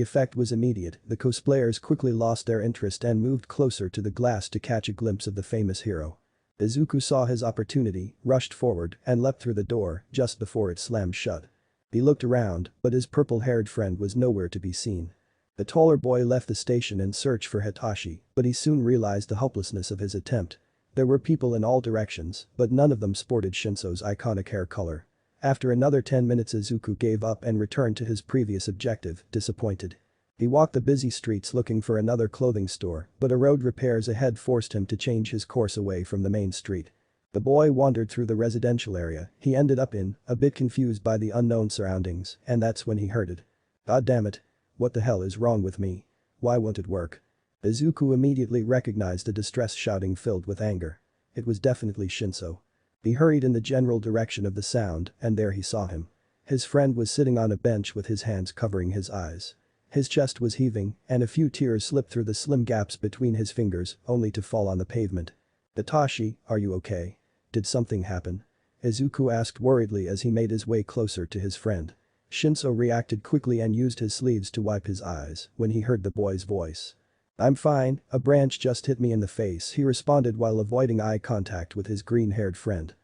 effect was immediate, the cosplayers quickly lost their interest and moved closer to the glass to catch a glimpse of the famous hero. Izuku saw his opportunity, rushed forward, and leapt through the door just before it slammed shut. He looked around, but his purple-haired friend was nowhere to be seen. The taller boy left the station in search for Hitachi, but he soon realized the hopelessness of his attempt. There were people in all directions, but none of them sported Shinso's iconic hair color. After another 10 minutes Izuku gave up and returned to his previous objective, disappointed. He walked the busy streets looking for another clothing store, but a road repairs ahead forced him to change his course away from the main street. The boy wandered through the residential area he ended up in, a bit confused by the unknown surroundings, and that's when he heard it. God damn it. What the hell is wrong with me? Why won't it work? Izuku immediately recognized a distress shouting filled with anger. It was definitely Shinso. He hurried in the general direction of the sound, and there he saw him. His friend was sitting on a bench with his hands covering his eyes. His chest was heaving, and a few tears slipped through the slim gaps between his fingers, only to fall on the pavement. Hitachi, are you okay? Did something happen? Izuku asked worriedly as he made his way closer to his friend. Shinso reacted quickly and used his sleeves to wipe his eyes when he heard the boy's voice. I'm fine, a branch just hit me in the face, he responded while avoiding eye contact with his green-haired friend.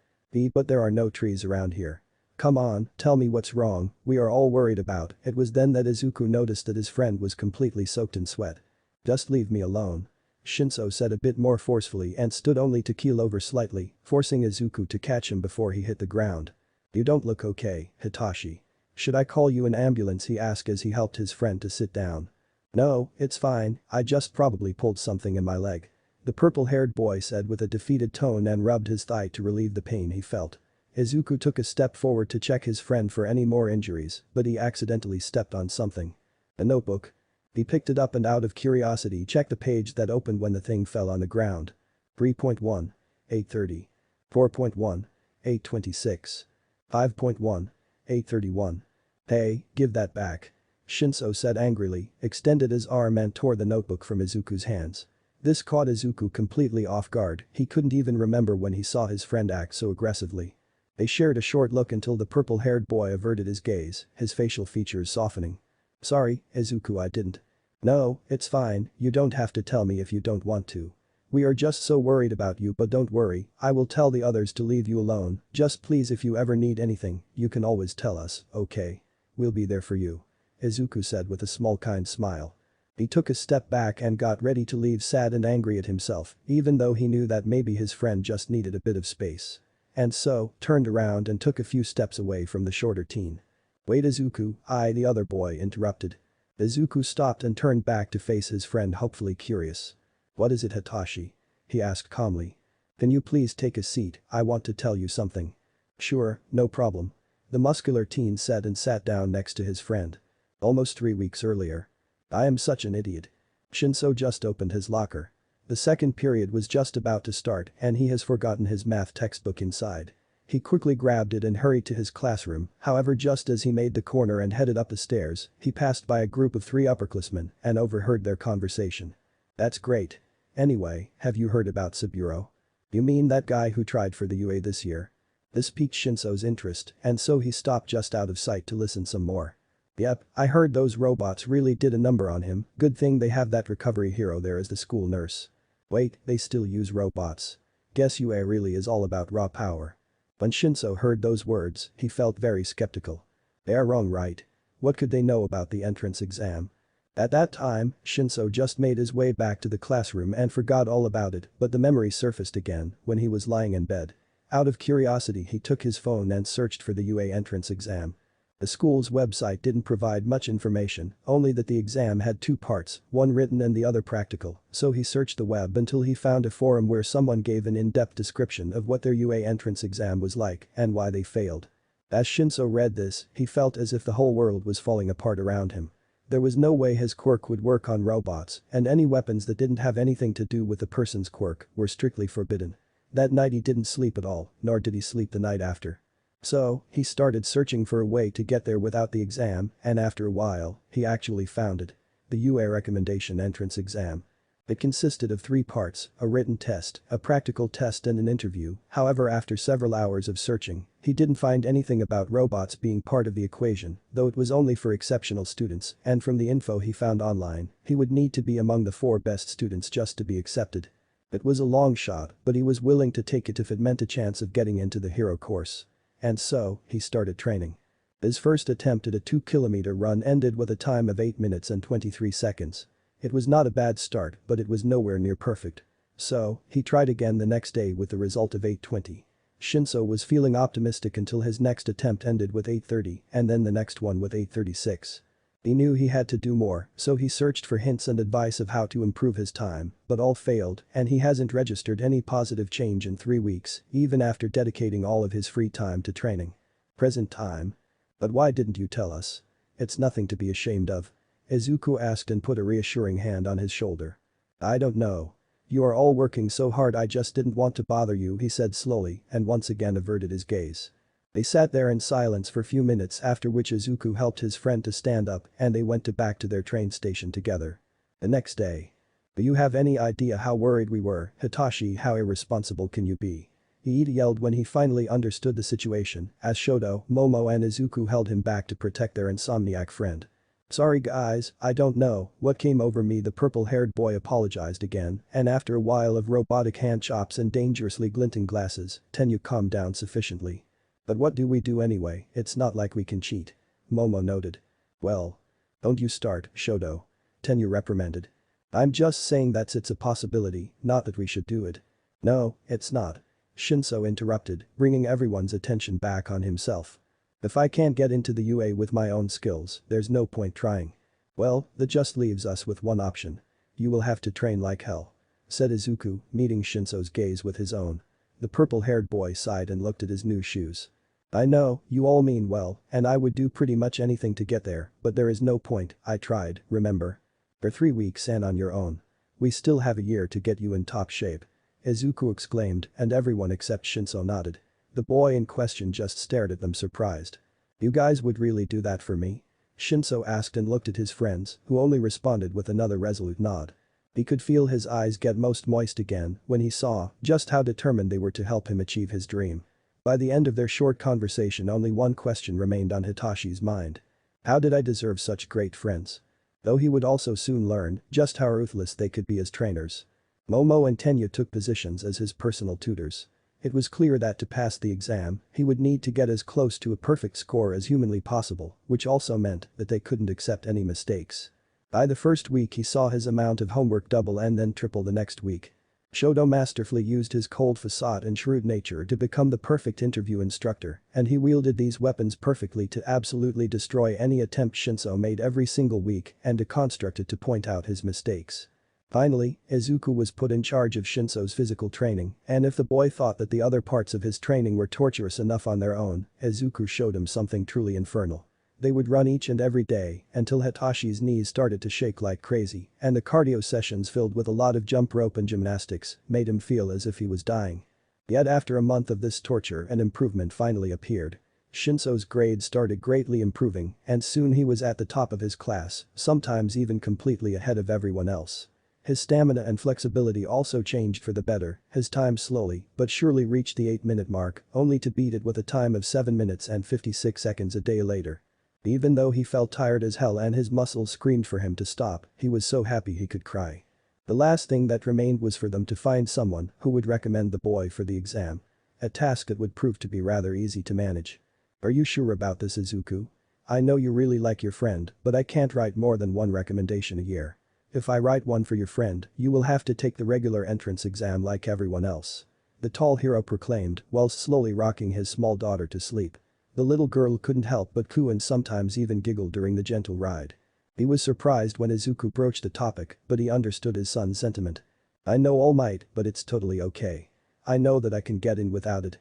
But there are no trees around here. Come on, tell me what's wrong, we are all worried about. It was then that Izuku noticed that his friend was completely soaked in sweat. Just leave me alone. Shinso said a bit more forcefully and stood only to keel over slightly, forcing Izuku to catch him before he hit the ground. You don't look okay, Hitachi. Should I call you an ambulance, he asked as he helped his friend to sit down. No, it's fine, I just probably pulled something in my leg. The purple-haired boy said with a defeated tone and rubbed his thigh to relieve the pain he felt. Izuku took a step forward to check his friend for any more injuries, but he accidentally stepped on something. A notebook. He picked it up and out of curiosity checked the page that opened when the thing fell on the ground. 3.1. 8:30. 4.1. 8:26. 5.1. 8:31. Hey, give that back. Shinso said angrily, extended his arm and tore the notebook from Izuku's hands. This caught Izuku completely off guard, he couldn't even remember when he saw his friend act so aggressively. They shared a short look until the purple-haired boy averted his gaze, his facial features softening. Sorry, Izuku, I didn't. No, it's fine, you don't have to tell me if you don't want to. We are just so worried about you, but don't worry, I will tell the others to leave you alone, just please if you ever need anything, you can always tell us, okay? We'll be there for you. Izuku said with a small kind smile. He took a step back and got ready to leave, sad and angry at himself, even though he knew that maybe his friend just needed a bit of space. And so, turned around and took a few steps away from the shorter teen. Wait, Izuku, the other boy interrupted. Izuku stopped and turned back to face his friend, hopefully curious. What is it, Hitachi? He asked calmly. Can you please take a seat, I want to tell you something. Sure, no problem. The muscular teen said and sat down next to his friend. Almost 3 weeks earlier. I am such an idiot. Shinso just opened his locker. The second period was just about to start and he has forgotten his math textbook inside. He quickly grabbed it and hurried to his classroom, however just as he made the corner and headed up the stairs, he passed by a group of 3 upperclassmen and overheard their conversation. That's great. Anyway, have you heard about Saburo? You mean that guy who tried for the UA this year? This piqued Shinso's interest and so he stopped just out of sight to listen some more. Yep, I heard those robots really did a number on him, good thing they have that recovery hero there as the school nurse. Wait, they still use robots. Guess UA really is all about raw power. When Shinso heard those words, he felt very skeptical. They are wrong, right? What could they know about the entrance exam? At that time, Shinso just made his way back to the classroom and forgot all about it, but the memory surfaced again when he was lying in bed. Out of curiosity he took his phone and searched for the UA entrance exam. The school's website didn't provide much information, only that the exam had 2 parts, one written and the other practical, so he searched the web until he found a forum where someone gave an in-depth description of what their UA entrance exam was like and why they failed. As Shinso read this, he felt as if the whole world was falling apart around him. There was no way his quirk would work on robots, and any weapons that didn't have anything to do with the person's quirk were strictly forbidden. That night he didn't sleep at all, nor did he sleep the night after. So, he started searching for a way to get there without the exam, and after a while, he actually found it. The UA recommendation entrance exam. It consisted of 3 parts, a written test, a practical test and an interview, however after several hours of searching, he didn't find anything about robots being part of the equation, though it was only for exceptional students, and from the info he found online, he would need to be among the 4 best students just to be accepted. It was a long shot, but he was willing to take it if it meant a chance of getting into the hero course. And so, he started training. His first attempt at a 2-kilometer run ended with a time of 8 minutes and 23 seconds. It was not a bad start, but it was nowhere near perfect. So, he tried again the next day with the result of 8:20. Shinso was feeling optimistic until his next attempt ended with 8:30 and then the next one with 8:36. He knew he had to do more, so he searched for hints and advice of how to improve his time, but all failed and he hasn't registered any positive change in 3 weeks, even after dedicating all of his free time to training. Present time. But why didn't you tell us? It's nothing to be ashamed of. Izuku asked and put a reassuring hand on his shoulder. I don't know. You are all working so hard, I just didn't want to bother you, he said slowly and once again averted his gaze. They sat there in silence for a few minutes, after which Izuku helped his friend to stand up and they went back to their train station together. The next day. Do you have any idea how worried we were, Hitachi? How irresponsible can you be? He yelled when he finally understood the situation, as Shoto, Momo and Izuku held him back to protect their insomniac friend. Sorry guys, I don't know what came over me, the purple-haired boy apologized again, and after a while of robotic hand chops and dangerously glinting glasses, Tenyu calmed down sufficiently. But what do we do anyway, it's not like we can cheat. Momo noted. Well. Don't you start, Shoto. Tenyu reprimanded. I'm just saying it's a possibility, not that we should do it. No, it's not. Shinso interrupted, bringing everyone's attention back on himself. If I can't get into the UA with my own skills, there's no point trying. Well, that just leaves us with one option. You will have to train like hell. Said Izuku, meeting Shinso's gaze with his own. The purple-haired boy sighed and looked at his new shoes. I know, you all mean well, and I would do pretty much anything to get there, but there is no point, I tried, remember? For 3 weeks and on your own. We still have a year to get you in top shape. Izuku exclaimed, and everyone except Shinso nodded. The boy in question just stared at them surprised. You guys would really do that for me? Shinso asked and looked at his friends, who only responded with another resolute nod. He could feel his eyes get most moist again when he saw just how determined they were to help him achieve his dream. By the end of their short conversation, only one question remained on Hitashi's mind. How did I deserve such great friends? Though he would also soon learn just how ruthless they could be as trainers. Momo and Tenya took positions as his personal tutors. It was clear that to pass the exam, he would need to get as close to a perfect score as humanly possible, which also meant that they couldn't accept any mistakes. By the first week he saw his amount of homework double and then triple the next week. Shoto masterfully used his cold facade and shrewd nature to become the perfect interview instructor, and he wielded these weapons perfectly to absolutely destroy any attempt Shinso made every single week and deconstruct it to point out his mistakes. Finally, Izuku was put in charge of Shinso's physical training, and if the boy thought that the other parts of his training were torturous enough on their own, Izuku showed him something truly infernal. They would run each and every day until Hitashi's knees started to shake like crazy, and the cardio sessions filled with a lot of jump rope and gymnastics made him feel as if he was dying. Yet after a month of this torture, an improvement finally appeared. Shinso's grades started greatly improving, and soon he was at the top of his class, sometimes even completely ahead of everyone else. His stamina and flexibility also changed for the better, his time slowly but surely reached the 8-minute mark, only to beat it with a time of 7 minutes and 56 seconds a day later. Even though he felt tired as hell and his muscles screamed for him to stop, he was so happy he could cry. The last thing that remained was for them to find someone who would recommend the boy for the exam. A task that would prove to be rather easy to manage. Are you sure about this, Izuku? I know you really like your friend, but I can't write more than one recommendation a year. If I write one for your friend, you will have to take the regular entrance exam like everyone else. The tall hero proclaimed whilst slowly rocking his small daughter to sleep. The little girl couldn't help but coo and sometimes even giggle during the gentle ride. He was surprised when Izuku broached the topic, but he understood his son's sentiment. I know All Might, but it's totally okay. I know that I can get in without it.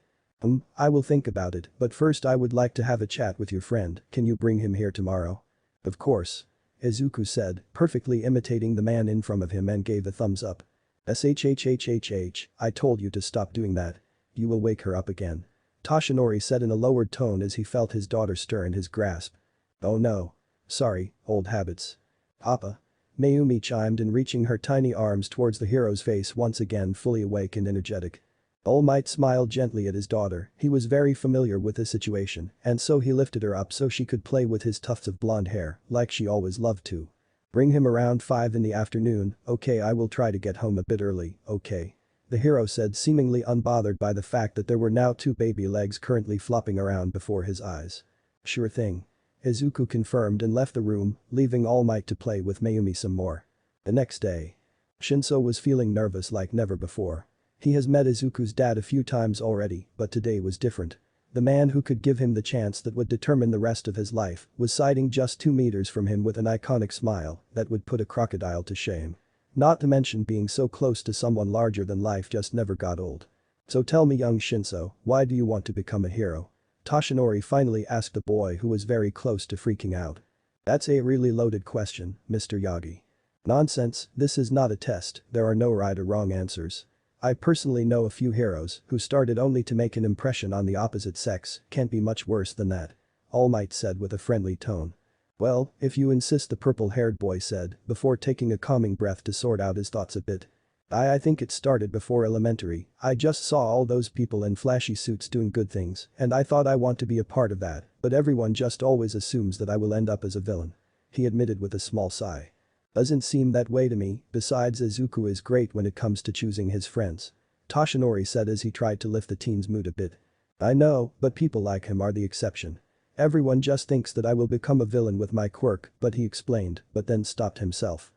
I will think about it, but first I would like to have a chat with your friend, can you bring him here tomorrow? Of course. Izuku said, perfectly imitating the man in front of him and gave a thumbs up. Shhhhhh, I told you to stop doing that. You will wake her up again. Toshinori said in a lowered tone as he felt his daughter stir in his grasp. Oh no. Sorry, old habits. Papa. Mayumi chimed in, reaching her tiny arms towards the hero's face, once again fully awake and energetic. All Might smiled gently at his daughter, he was very familiar with the situation, and so he lifted her up so she could play with his tufts of blonde hair, like she always loved to. Bring him around 5 in the afternoon, okay, I will try to get home a bit early, okay. The hero said, seemingly unbothered by the fact that there were now 2 baby legs currently flopping around before his eyes. Sure thing. Izuku confirmed and left the room, leaving All Might to play with Mayumi some more. The next day. Shinso was feeling nervous like never before. He has met Izuku's dad a few times already, but today was different. The man who could give him the chance that would determine the rest of his life was siding just 2 meters from him with an iconic smile that would put a crocodile to shame. Not to mention being so close to someone larger than life just never got old. So tell me, young Shinso, why do you want to become a hero? Toshinori finally asked the boy who was very close to freaking out. That's a really loaded question, Mr. Yagi. Nonsense, this is not a test, there are no right or wrong answers. I personally know a few heroes who started only to make an impression on the opposite sex, can't be much worse than that. All Might said with a friendly tone. Well, if you insist, the purple-haired boy said, before taking a calming breath to sort out his thoughts a bit. I think it started before elementary, I just saw all those people in flashy suits doing good things, and I thought I want to be a part of that, but everyone just always assumes that I will end up as a villain. He admitted with a small sigh. Doesn't seem that way to me, besides Izuku is great when it comes to choosing his friends. Toshinori said as he tried to lift the teen's mood a bit. I know, but people like him are the exception. Everyone just thinks that I will become a villain with my quirk, but he explained, but then stopped himself.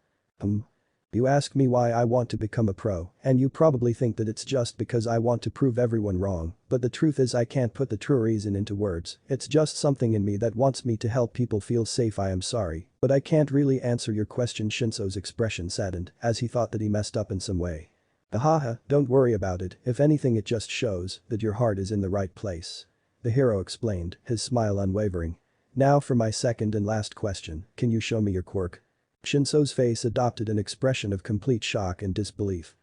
You ask me why I want to become a pro, and you probably think that it's just because I want to prove everyone wrong, but the truth is I can't put the true reason into words, it's just something in me that wants me to help people feel safe. I am sorry, but I can't really answer your question. Shinso's expression saddened as he thought that he messed up in some way. Ahaha, don't worry about it, if anything it just shows that your heart is in the right place. The hero explained, his smile unwavering. Now for my second and last question, can you show me your quirk? Shinso's face adopted an expression of complete shock and disbelief.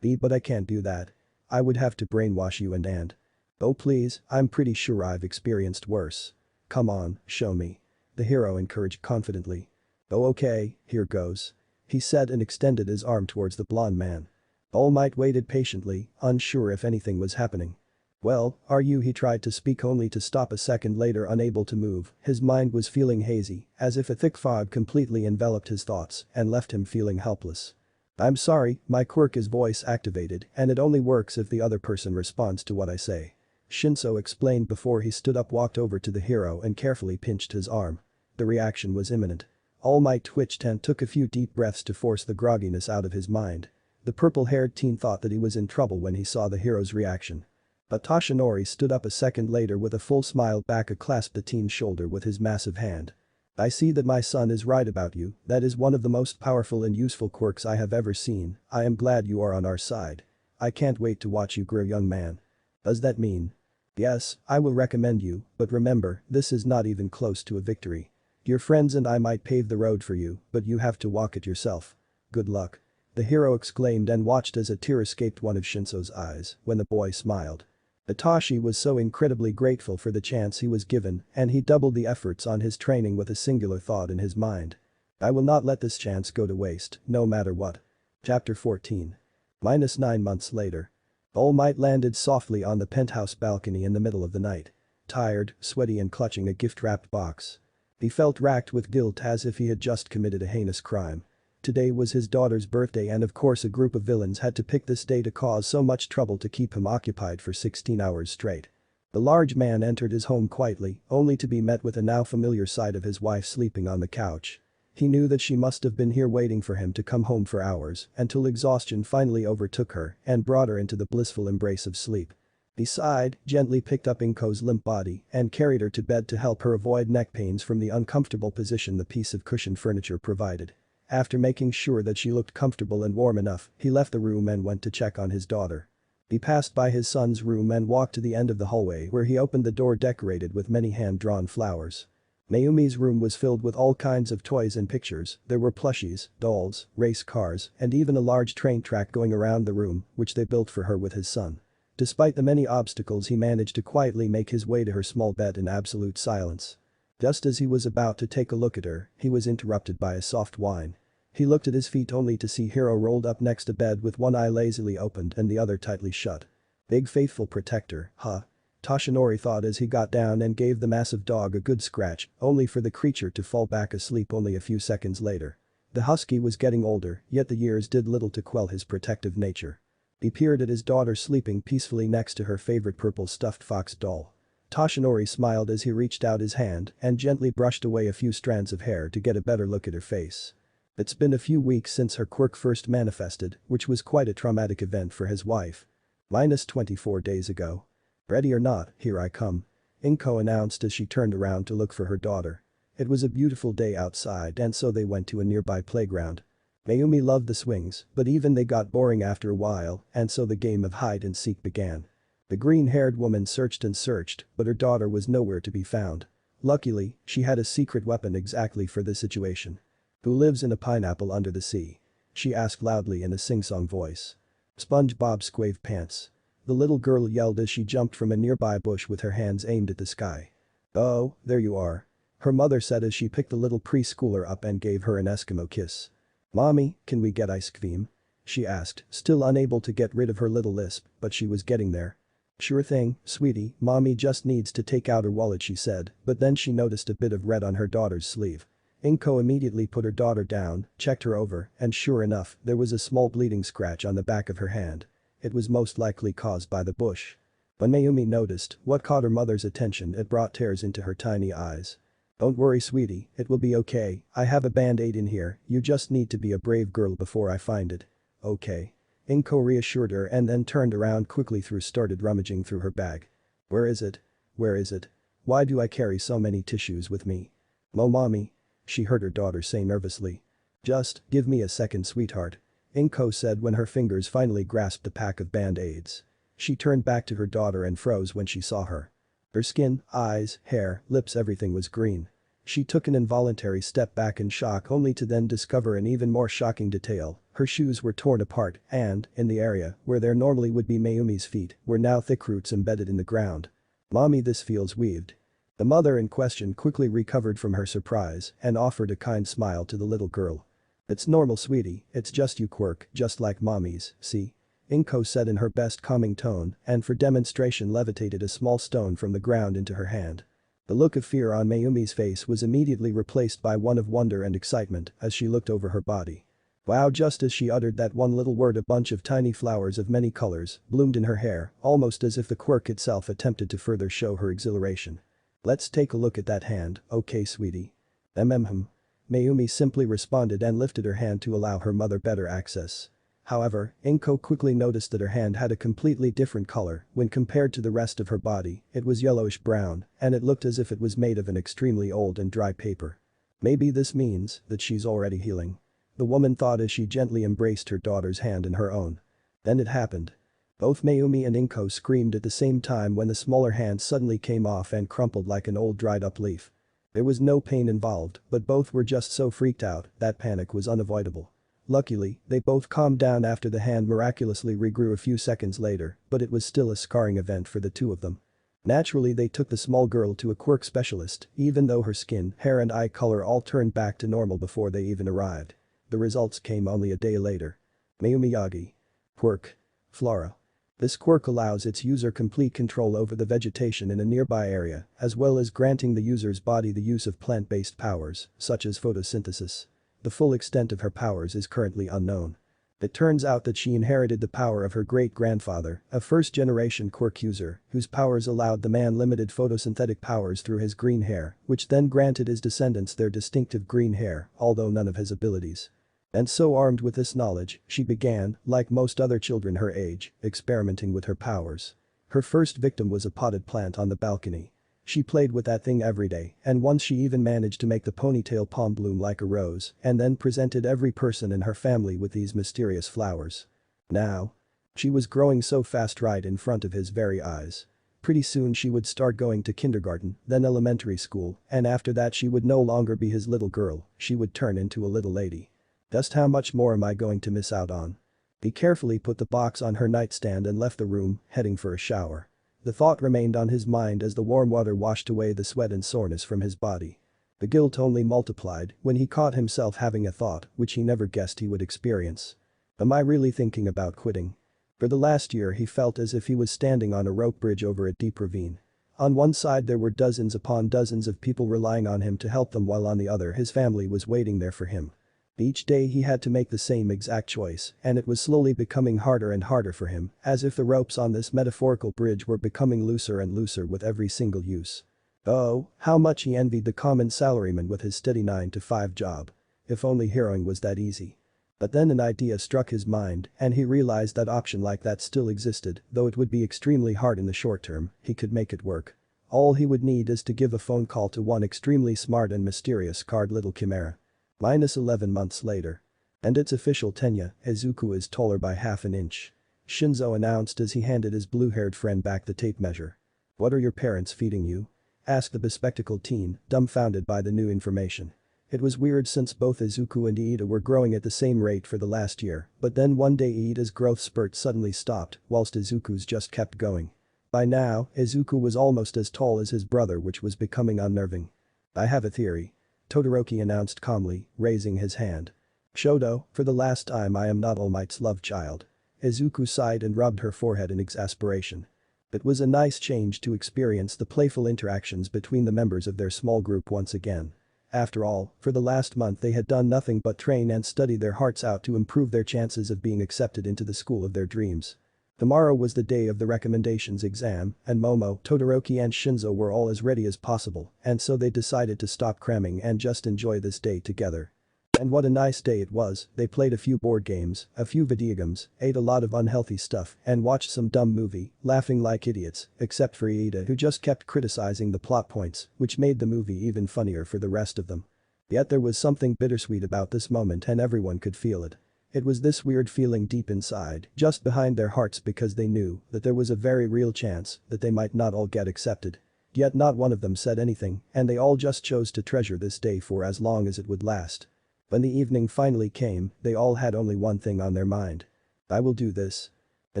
But I can't do that. I would have to brainwash you and. Oh please, I'm pretty sure I've experienced worse. Come on, show me. The hero encouraged confidently. Oh okay, here goes. He said and extended his arm towards the blonde man. All Might waited patiently, unsure if anything was happening. Well, are you? He tried to speak only to stop a second later, unable to move. His mind was feeling hazy, as if a thick fog completely enveloped his thoughts and left him feeling helpless. I'm sorry, my quirk is voice activated and it only works if the other person responds to what I say. Shinso explained before he stood up, walked over to the hero and carefully pinched his arm. The reaction was imminent. All Might twitched and took a few deep breaths to force the grogginess out of his mind. The purple-haired teen thought that he was in trouble when he saw the hero's reaction. But Toshinori stood up a second later with a full smile. Baka clasped the teen's shoulder with his massive hand. I see that my son is right about you, that is one of the most powerful and useful quirks I have ever seen. I am glad you are on our side. I can't wait to watch you grow, young man. Does that mean? Yes, I will recommend you, but remember, this is not even close to a victory. Your friends and I might pave the road for you, but you have to walk it yourself. Good luck. The hero exclaimed and watched as a tear escaped one of Shinso's eyes when the boy smiled. Itachi was so incredibly grateful for the chance he was given, and he doubled the efforts on his training with a singular thought in his mind. I will not let this chance go to waste, no matter what. Chapter 14. -9 months later. All Might landed softly on the penthouse balcony in the middle of the night. Tired, sweaty and clutching a gift-wrapped box. He felt racked with guilt as if he had just committed a heinous crime. Today was his daughter's birthday and of course a group of villains had to pick this day to cause so much trouble to keep him occupied for 16 hours straight. The large man entered his home quietly, only to be met with a now familiar sight of his wife sleeping on the couch. He knew that she must have been here waiting for him to come home for hours until exhaustion finally overtook her and brought her into the blissful embrace of sleep. He sighed, gently picked up Inko's limp body and carried her to bed to help her avoid neck pains from the uncomfortable position the piece of cushioned furniture provided. After making sure that she looked comfortable and warm enough, he left the room and went to check on his daughter. He passed by his son's room and walked to the end of the hallway where he opened the door decorated with many hand-drawn flowers. Mayumi's room was filled with all kinds of toys and pictures. There were plushies, dolls, race cars, and even a large train track going around the room, which they built for her with his son. Despite the many obstacles, he managed to quietly make his way to her small bed in absolute silence. Just as he was about to take a look at her, he was interrupted by a soft whine. He looked at his feet only to see Hiro rolled up next to bed with one eye lazily opened and the other tightly shut. Big faithful protector, huh? Toshinori thought as he got down and gave the massive dog a good scratch, only for the creature to fall back asleep only a few seconds later. The husky was getting older, yet the years did little to quell his protective nature. He peered at his daughter sleeping peacefully next to her favorite purple stuffed fox doll. Toshinori smiled as he reached out his hand and gently brushed away a few strands of hair to get a better look at her face. It's been a few weeks since her quirk first manifested, which was quite a traumatic event for his wife. -24 days ago. Ready or not, here I come. Inko announced as she turned around to look for her daughter. It was a beautiful day outside and so they went to a nearby playground. Mayumi loved the swings, but even they got boring after a while and so the game of hide and seek began. The green-haired woman searched and searched, but her daughter was nowhere to be found. Luckily, she had a secret weapon exactly for this situation. Who lives in a pineapple under the sea? She asked loudly in a sing-song voice. SpongeBob SquarePants. The little girl yelled as she jumped from a nearby bush with her hands aimed at the sky. Oh, there you are. Her mother said as she picked the little preschooler up and gave her an Eskimo kiss. Mommy, can we get ice cream? She asked, still unable to get rid of her little lisp, but she was getting there. Sure thing, sweetie, mommy just needs to take out her wallet, she said, but then she noticed a bit of red on her daughter's sleeve. Inko immediately put her daughter down, checked her over, and sure enough, there was a small bleeding scratch on the back of her hand. It was most likely caused by the bush. When Mayumi noticed what caught her mother's attention, it brought tears into her tiny eyes. Don't worry sweetie, it will be okay, I have a band-aid in here, you just need to be a brave girl before I find it. Okay. Inko reassured her and then turned around quickly started rummaging through her bag. Where is it? Where is it? Why do I carry so many tissues with me? Mommy. She heard her daughter say nervously. Just, give me a second sweetheart. Inko said when her fingers finally grasped the pack of band-aids. She turned back to her daughter and froze when she saw her. Her skin, eyes, hair, lips everything was green. She took an involuntary step back in shock only to then discover an even more shocking detail. Her shoes were torn apart and, in the area where there normally would be Mayumi's feet, were now thick roots embedded in the ground. Mommy, this feels weaved. The mother in question quickly recovered from her surprise and offered a kind smile to the little girl. It's normal sweetie, it's just you quirk, just like mommy's, see? Inko said in her best calming tone and for demonstration levitated a small stone from the ground into her hand. The look of fear on Mayumi's face was immediately replaced by one of wonder and excitement as she looked over her body. Wow, just as she uttered that one little word a bunch of tiny flowers of many colors bloomed in her hair, almost as if the quirk itself attempted to further show her exhilaration. Let's take a look at that hand, okay sweetie? Mayumi simply responded and lifted her hand to allow her mother better access. However, Inko quickly noticed that her hand had a completely different color when compared to the rest of her body, it was yellowish-brown, and it looked as if it was made of an extremely old and dry paper. Maybe this means that she's already healing. The woman thought as she gently embraced her daughter's hand in her own. Then it happened. Both Mayumi and Inko screamed at the same time when the smaller hand suddenly came off and crumpled like an old dried-up leaf. There was no pain involved, but both were just so freaked out that panic was unavoidable. Luckily, they both calmed down after the hand miraculously regrew a few seconds later, but it was still a scarring event for the two of them. Naturally, they took the small girl to a quirk specialist, even though her skin, hair and eye color all turned back to normal before they even arrived. The results came only a day later. Mayumi Yagi. Quirk. Flora. This quirk allows its user complete control over the vegetation in a nearby area, as well as granting the user's body the use of plant-based powers, such as photosynthesis. The full extent of her powers is currently unknown. It turns out that she inherited the power of her great-grandfather, a first-generation quirk user, whose powers allowed the man limited photosynthetic powers through his green hair, which then granted his descendants their distinctive green hair, although none of his abilities. And so armed with this knowledge, she began, like most other children her age, experimenting with her powers. Her first victim was a potted plant on the balcony. She played with that thing every day, and once she even managed to make the ponytail palm bloom like a rose, and then presented every person in her family with these mysterious flowers. Now. She was growing so fast right in front of his very eyes. Pretty soon she would start going to kindergarten, then elementary school, and after that she would no longer be his little girl, she would turn into a little lady. Just how much more am I going to miss out on? He carefully put the box on her nightstand and left the room, heading for a shower. The thought remained on his mind as the warm water washed away the sweat and soreness from his body. The guilt only multiplied when he caught himself having a thought which he never guessed he would experience. Am I really thinking about quitting? For the last year he felt as if he was standing on a rope bridge over a deep ravine. On one side there were dozens upon dozens of people relying on him to help them while on the other his family was waiting there for him. Each day he had to make the same exact choice, and it was slowly becoming harder and harder for him, as if the ropes on this metaphorical bridge were becoming looser and looser with every single use. Oh, how much he envied the common salaryman with his steady 9-to-5 job. If only heroing was that easy. But then an idea struck his mind, and he realized that option like that still existed, though it would be extremely hard in the short term, he could make it work. All he would need is to give a phone call to one extremely smart and mysterious scarred little chimera. -11 months later. And it's official Tenya, Izuku is taller by half an inch. Shinzo announced as he handed his blue-haired friend back the tape measure. What are your parents feeding you? Asked the bespectacled teen, dumbfounded by the new information. It was weird since both Izuku and Iida were growing at the same rate for the last year, but then one day Iida's growth spurt suddenly stopped, whilst Izuku's just kept going. By now, Izuku was almost as tall as his brother, which was becoming unnerving. I have a theory. Todoroki announced calmly, raising his hand. Shoto, for the last time I am not All Might's love child. Izuku sighed and rubbed her forehead in exasperation. It was a nice change to experience the playful interactions between the members of their small group once again. After all, for the last month they had done nothing but train and study their hearts out to improve their chances of being accepted into the school of their dreams. Tomorrow was the day of the recommendations exam, and Momo, Todoroki and Shinzo were all as ready as possible, and so they decided to stop cramming and just enjoy this day together. And what a nice day it was. They played a few board games, a few video games, ate a lot of unhealthy stuff, and watched some dumb movie, laughing like idiots, except for Iida who just kept criticizing the plot points, which made the movie even funnier for the rest of them. Yet there was something bittersweet about this moment and everyone could feel it. It was this weird feeling deep inside, just behind their hearts because they knew that there was a very real chance that they might not all get accepted. Yet not one of them said anything, and they all just chose to treasure this day for as long as it would last. When the evening finally came, they all had only one thing on their mind. I will do this. The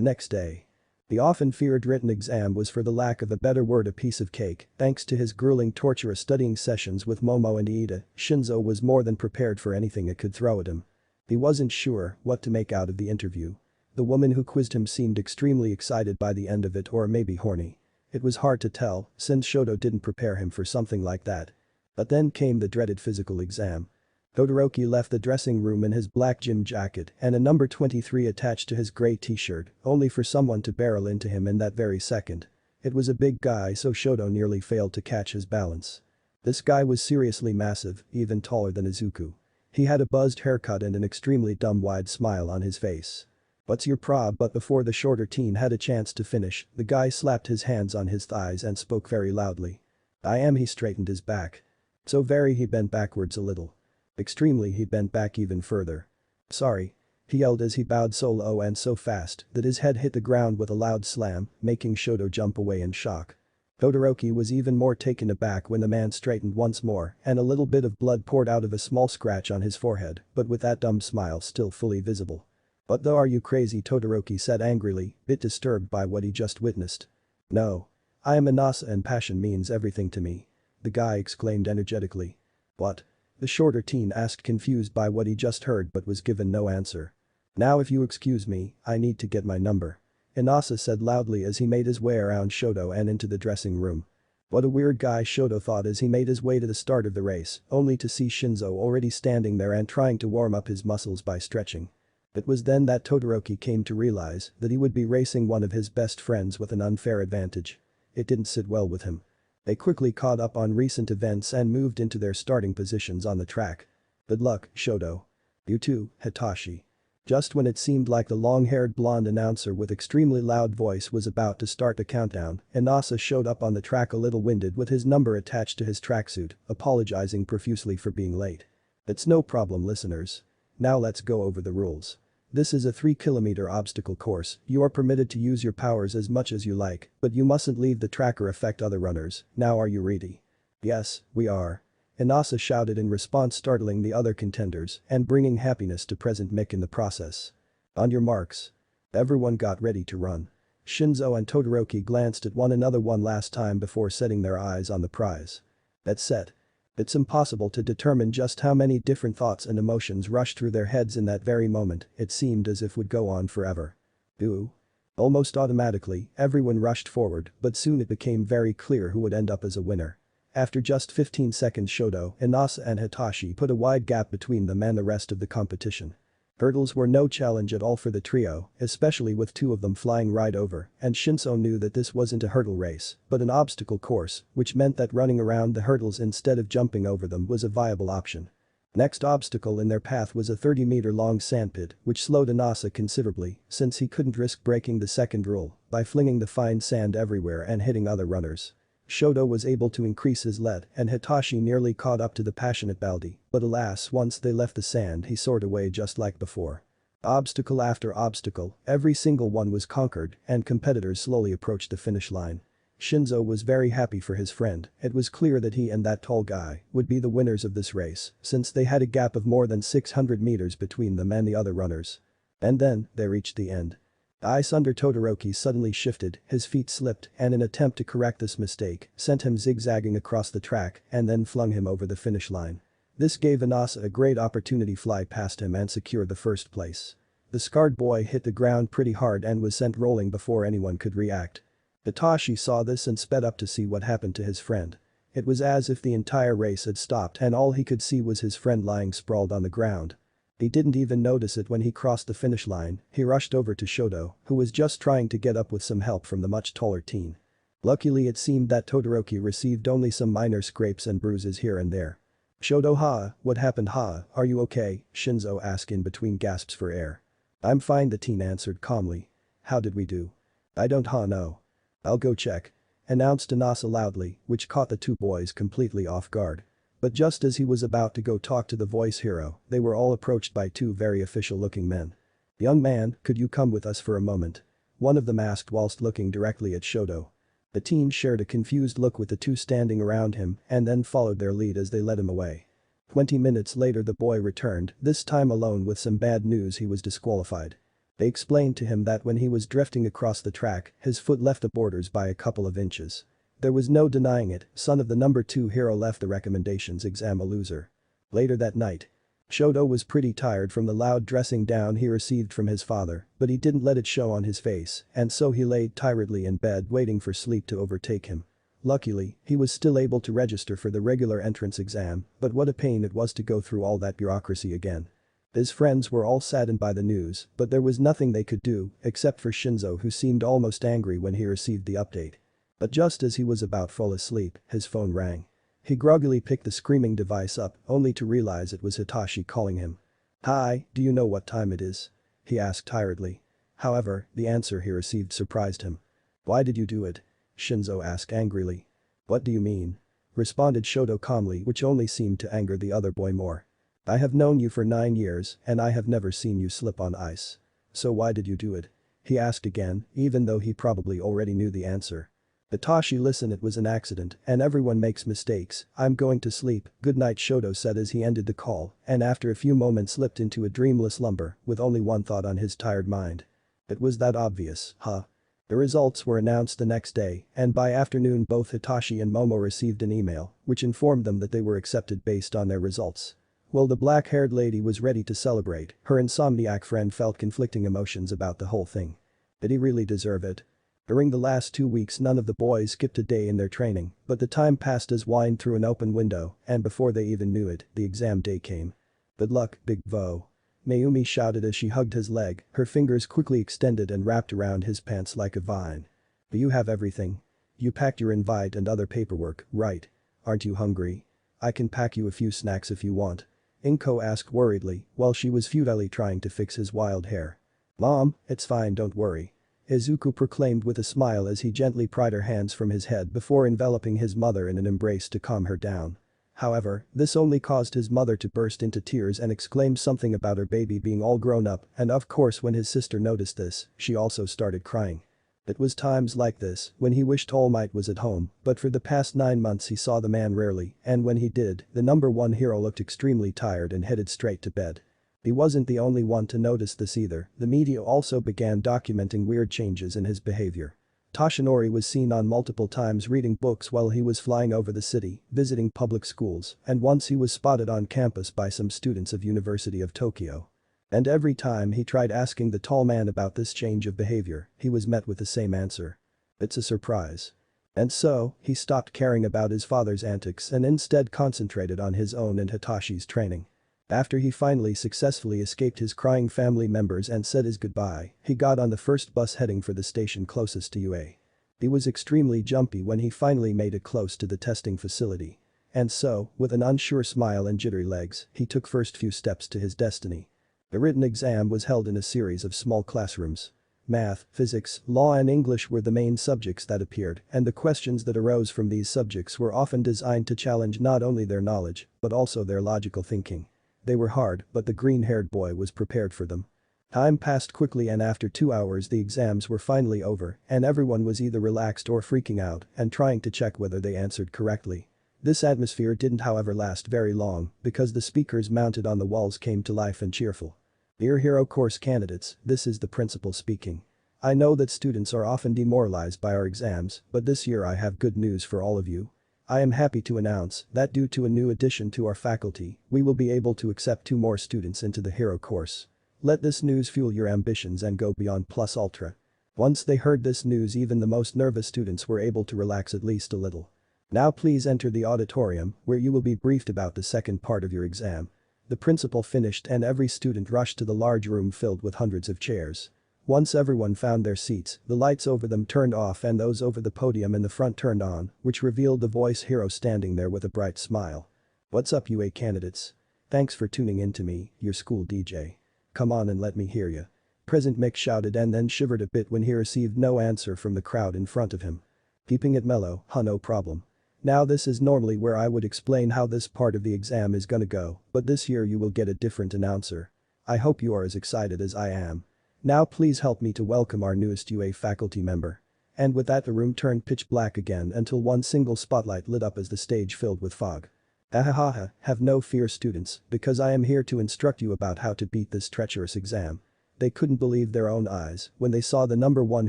next day. The often feared written exam was, for the lack of a better word, a piece of cake. Thanks to his grueling torturous studying sessions with Momo and Iida, Shinzo was more than prepared for anything it could throw at him. He wasn't sure what to make out of the interview. The woman who quizzed him seemed extremely excited by the end of it, or maybe horny. It was hard to tell since Shoto didn't prepare him for something like that. But then came the dreaded physical exam. Todoroki left the dressing room in his black gym jacket and a number 23 attached to his gray t-shirt, only for someone to barrel into him in that very second. It was a big guy, so Shoto nearly failed to catch his balance. This guy was seriously massive, even taller than Izuku. He had a buzzed haircut and an extremely dumb wide smile on his face. "What's your prob?" But before the shorter teen had a chance to finish, the guy slapped his hands on his thighs and spoke very loudly. "I am." He straightened his back. So very he bent backwards a little. Extremely he bent back even further. "Sorry," he yelled as he bowed so low and so fast that his head hit the ground with a loud slam, making Shoto jump away in shock. Todoroki was even more taken aback when the man straightened once more and a little bit of blood poured out of a small scratch on his forehead, but with that dumb smile still fully visible. "What the are you crazy?" Todoroki said angrily, bit disturbed by what he just witnessed. "No. I am Inasa and passion means everything to me," the guy exclaimed energetically. "What?" the shorter teen asked, confused by what he just heard but was given no answer. "Now if you excuse me, I need to get my number," Inasa said loudly as he made his way around Shoto and into the dressing room. What a weird guy, Shoto thought as he made his way to the start of the race, only to see Shinzo already standing there and trying to warm up his muscles by stretching. It was then that Todoroki came to realize that he would be racing one of his best friends with an unfair advantage. It didn't sit well with him. They quickly caught up on recent events and moved into their starting positions on the track. "Good luck, Shoto. You too, Hitachi." Just when it seemed like the long-haired blonde announcer with extremely loud voice was about to start the countdown, Inasa showed up on the track a little winded with his number attached to his tracksuit, apologizing profusely for being late. "It's no problem, listeners. Now let's go over the rules. This is a 3-kilometer obstacle course. You are permitted to use your powers as much as you like, but you mustn't leave the track or affect other runners. Now are you ready?" "Yes, we are," Inasa shouted in response, startling the other contenders and bringing happiness to present Mick in the process. "On your marks." Everyone got ready to run. Shinzo and Todoroki glanced at one another one last time before setting their eyes on the prize. "That's set." It's impossible to determine just how many different thoughts and emotions rushed through their heads in that very moment. It seemed as if would go on forever. Ooh. Almost automatically, everyone rushed forward, but soon it became very clear who would end up as a winner. After just 15 seconds, Shoto, Inasa and Hitachi put a wide gap between them and the rest of the competition. Hurdles were no challenge at all for the trio, especially with two of them flying right over, and Shinzo knew that this wasn't a hurdle race, but an obstacle course, which meant that running around the hurdles instead of jumping over them was a viable option. Next obstacle in their path was a 30-meter-long sandpit, which slowed Inasa considerably since he couldn't risk breaking the second rule by flinging the fine sand everywhere and hitting other runners. Shoto was able to increase his lead and Hitachi nearly caught up to the passionate Baldi, but alas, once they left the sand he soared away just like before. Obstacle after obstacle, every single one was conquered and competitors slowly approached the finish line. Shinzo was very happy for his friend. It was clear that he and that tall guy would be the winners of this race since they had a gap of more than 600 meters between them and the other runners. And then, they reached the end. The ice under Todoroki suddenly shifted, his feet slipped, and an attempt to correct this mistake sent him zigzagging across the track and then flung him over the finish line. This gave Inasa a great opportunity to fly past him and secure the first place. The scarred boy hit the ground pretty hard and was sent rolling before anyone could react. Hitachi saw this and sped up to see what happened to his friend. It was as if the entire race had stopped and all he could see was his friend lying sprawled on the ground. He didn't even notice it when he crossed the finish line. He rushed over to Shoto, who was just trying to get up with some help from the much taller teen. Luckily it seemed that Todoroki received only some minor scrapes and bruises here and there. Shoto, what happened, are you okay? Shinzo asked in between gasps for air. I'm fine, the teen answered calmly. How did we do? I don't know. I'll go check. Announced Inasa loudly, which caught the two boys completely off guard. But just as he was about to go talk to the voice hero, they were all approached by two very official-looking men. Young man, could you come with us for a moment? One of them asked whilst looking directly at Shoto. The teen shared a confused look with the two standing around him and then followed their lead as they led him away. 20 minutes later the boy returned, this time alone with some bad news: he was disqualified. They explained to him that when he was drifting across the track, his foot left the borders by a couple of inches. There was no denying it, son of the number 2 hero left the recommendations exam a loser. Later that night, Shoto was pretty tired from the loud dressing down he received from his father, but he didn't let it show on his face, and so he laid tiredly in bed waiting for sleep to overtake him. Luckily, he was still able to register for the regular entrance exam, but what a pain it was to go through all that bureaucracy again. His friends were all saddened by the news, but there was nothing they could do, except for Shinzo, who seemed almost angry when he received the update. But just as he was about to fall asleep, his phone rang. He groggily picked the screaming device up, only to realize it was Hitachi calling him. "Hi, do you know what time it is?" he asked tiredly. However, the answer he received surprised him. "Why did you do it?" Shinzo asked angrily. "What do you mean?" responded Shoto calmly, which only seemed to anger the other boy more. "I have known you for 9 years and I have never seen you slip on ice. So why did you do it?" he asked again, even though he probably already knew the answer. "Hitachi, listen, it was an accident and everyone makes mistakes. I'm going to sleep, good night," Shoto said as he ended the call and after a few moments slipped into a dreamless slumber with only one thought on his tired mind. It was that obvious, huh? The results were announced the next day and by afternoon both Hitachi and Momo received an email which informed them that they were accepted based on their results. Well, the black-haired lady was ready to celebrate. Her insomniac friend felt conflicting emotions about the whole thing. Did he really deserve it? During the last 2 weeks none of the boys skipped a day in their training, but the time passed as wine through an open window and before they even knew it, the exam day came. "Good luck, Big Vo," Mayumi shouted as she hugged his leg, her fingers quickly extended and wrapped around his pants like a vine. "Do you have everything? You packed your invite and other paperwork, right? Aren't you hungry? I can pack you a few snacks if you want," Inko asked worriedly while she was futilely trying to fix his wild hair. "Mom, it's fine, don't worry," Izuku proclaimed with a smile as he gently pried her hands from his head before enveloping his mother in an embrace to calm her down. However, this only caused his mother to burst into tears and exclaim something about her baby being all grown up, and of course when his sister noticed this, she also started crying. It was times like this when he wished All Might was at home, but for the past 9 months he saw the man rarely, and when he did, the number 1 hero looked extremely tired and headed straight to bed. He wasn't the only one to notice this either, the media also began documenting weird changes in his behavior. Toshinori was seen on multiple times reading books while he was flying over the city, visiting public schools, and once he was spotted on campus by some students of University of Tokyo. And every time he tried asking the tall man about this change of behavior, he was met with the same answer. "It's a surprise." And so, he stopped caring about his father's antics and instead concentrated on his own and Hitashi's training. After he finally successfully escaped his crying family members and said his goodbye, he got on the first bus heading for the station closest to UA. He was extremely jumpy when he finally made it close to the testing facility. And so, with an unsure smile and jittery legs, he took first few steps to his destiny. The written exam was held in a series of small classrooms. Math, physics, law and English were the main subjects that appeared, and the questions that arose from these subjects were often designed to challenge not only their knowledge, but also their logical thinking. They were hard, but the green-haired boy was prepared for them. Time passed quickly and after 2 hours the exams were finally over and everyone was either relaxed or freaking out and trying to check whether they answered correctly. This atmosphere didn't however last very long because the speakers mounted on the walls came to life and cheerful. "Dear Hero Course candidates, this is the principal speaking. I know that students are often demoralized by our exams, but this year I have good news for all of you. I am happy to announce that due to a new addition to our faculty, we will be able to accept 2 more students into the Hero course. Let this news fuel your ambitions and go beyond plus ultra." Once they heard this news even the most nervous students were able to relax at least a little. "Now please enter the auditorium where you will be briefed about the second part of your exam." The principal finished and every student rushed to the large room filled with hundreds of chairs. Once everyone found their seats, the lights over them turned off and those over the podium in the front turned on, which revealed the voice hero standing there with a bright smile. "What's up, UA candidates? Thanks for tuning in to me, your school DJ. Come on and let me hear ya." President Mick shouted and then shivered a bit when he received no answer from the crowd in front of him. "Keeping it mellow, huh, no problem. Now this is normally where I would explain how this part of the exam is gonna go, but this year you will get a different announcer. I hope you are as excited as I am. Now please help me to welcome our newest UA faculty member." And with that the room turned pitch black again until one single spotlight lit up as the stage filled with fog. "Ahahaha, have no fear students, because I am here to instruct you about how to beat this treacherous exam." They couldn't believe their own eyes when they saw the number one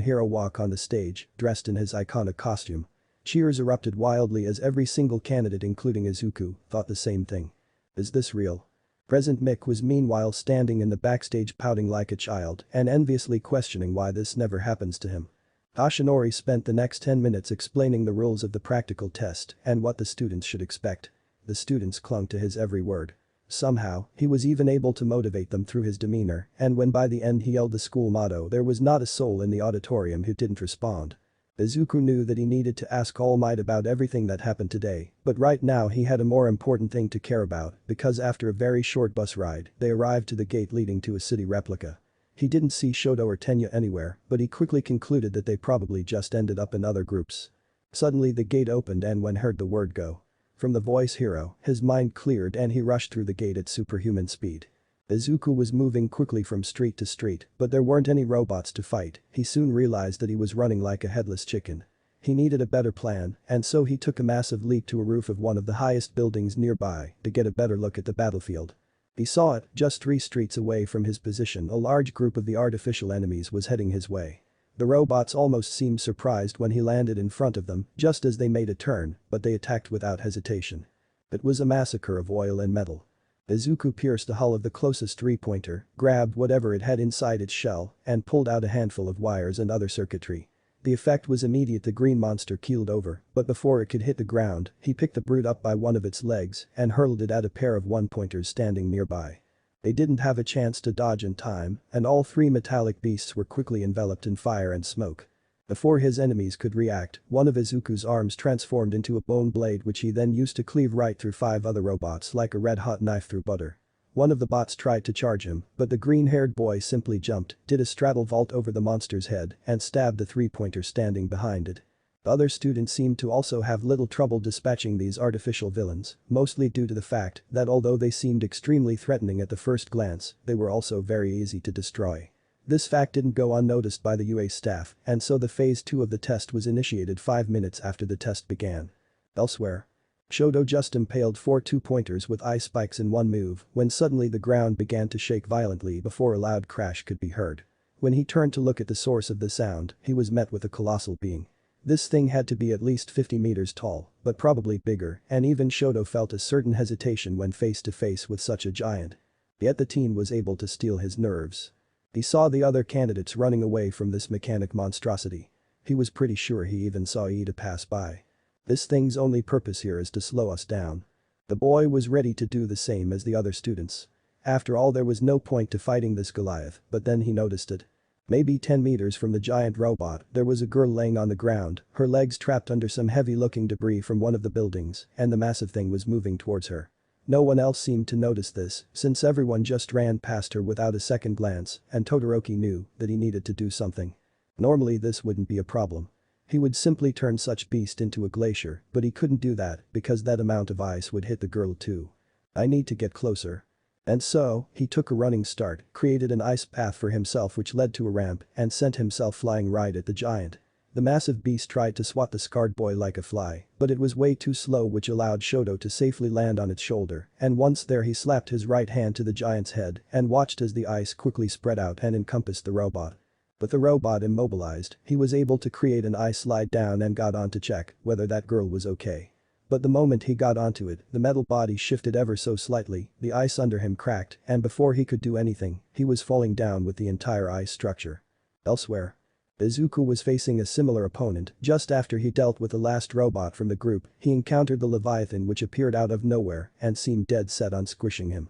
hero walk on the stage, dressed in his iconic costume. Cheers erupted wildly as every single candidate including Izuku thought the same thing. Is this real? President Mick was meanwhile standing in the backstage pouting like a child and enviously questioning why this never happens to him. Ashinori spent the next 10 minutes explaining the rules of the practical test and what the students should expect. The students clung to his every word. Somehow, he was even able to motivate them through his demeanor, and when by the end he yelled the school motto there was not a soul in the auditorium who didn't respond. Izuku knew that he needed to ask All Might about everything that happened today, but right now he had a more important thing to care about because after a very short bus ride, they arrived to the gate leading to a city replica. He didn't see Shoto or Tenya anywhere, but he quickly concluded that they probably just ended up in other groups. Suddenly the gate opened and when heard the word go. From the voice hero, his mind cleared and he rushed through the gate at superhuman speed. Izuku was moving quickly from street to street, but there weren't any robots to fight. He soon realized that he was running like a headless chicken. He needed a better plan, and so he took a massive leap to a roof of one of the highest buildings nearby to get a better look at the battlefield. He saw it, just 3 streets away from his position a large group of the artificial enemies was heading his way. The robots almost seemed surprised when he landed in front of them just as they made a turn, but they attacked without hesitation. It was a massacre of oil and metal. Izuku pierced the hull of the closest 3-pointer, grabbed whatever it had inside its shell, and pulled out a handful of wires and other circuitry. The effect was immediate. The green monster keeled over, but before it could hit the ground, he picked the brute up by one of its legs and hurled it at a pair of 1-pointers standing nearby. They didn't have a chance to dodge in time, and all 3 metallic beasts were quickly enveloped in fire and smoke. Before his enemies could react, one of Izuku's arms transformed into a bone blade which he then used to cleave right through 5 other robots like a red-hot knife through butter. One of the bots tried to charge him, but the green-haired boy simply jumped, did a straddle vault over the monster's head, and stabbed the 3-pointer standing behind it. The other students seemed to also have little trouble dispatching these artificial villains, mostly due to the fact that although they seemed extremely threatening at the first glance, they were also very easy to destroy. This fact didn't go unnoticed by the UA staff, and so the phase 2 of the test was initiated 5 minutes after the test began. Elsewhere, Shoto just impaled 4 2-pointers with ice spikes in one move when suddenly the ground began to shake violently before a loud crash could be heard. When he turned to look at the source of the sound, he was met with a colossal being. This thing had to be at least 50 meters tall, but probably bigger, and even Shoto felt a certain hesitation when face to face with such a giant. Yet the teen was able to steel his nerves. He saw the other candidates running away from this mechanic monstrosity. He was pretty sure he even saw Ida pass by. This thing's only purpose here is to slow us down. The boy was ready to do the same as the other students. After all, there was no point to fighting this Goliath, but then he noticed it. Maybe 10 meters from the giant robot, there was a girl laying on the ground, her legs trapped under some heavy-looking debris from one of the buildings, and the massive thing was moving towards her. No one else seemed to notice this, since everyone just ran past her without a second glance, and Todoroki knew that he needed to do something. Normally this wouldn't be a problem. He would simply turn such beast into a glacier, but he couldn't do that because that amount of ice would hit the girl too. I need to get closer. And so, he took a running start, created an ice path for himself which led to a ramp, and sent himself flying right at the giant. The massive beast tried to swat the scarred boy like a fly, but it was way too slow, which allowed Shoto to safely land on its shoulder, and once there he slapped his right hand to the giant's head and watched as the ice quickly spread out and encompassed the robot. With the robot immobilized, he was able to create an ice slide down and got on to check whether that girl was okay. But the moment he got onto it, the metal body shifted ever so slightly, the ice under him cracked, and before he could do anything, he was falling down with the entire ice structure. Elsewhere, Izuku was facing a similar opponent. Just after he dealt with the last robot from the group, he encountered the Leviathan, which appeared out of nowhere and seemed dead set on squishing him.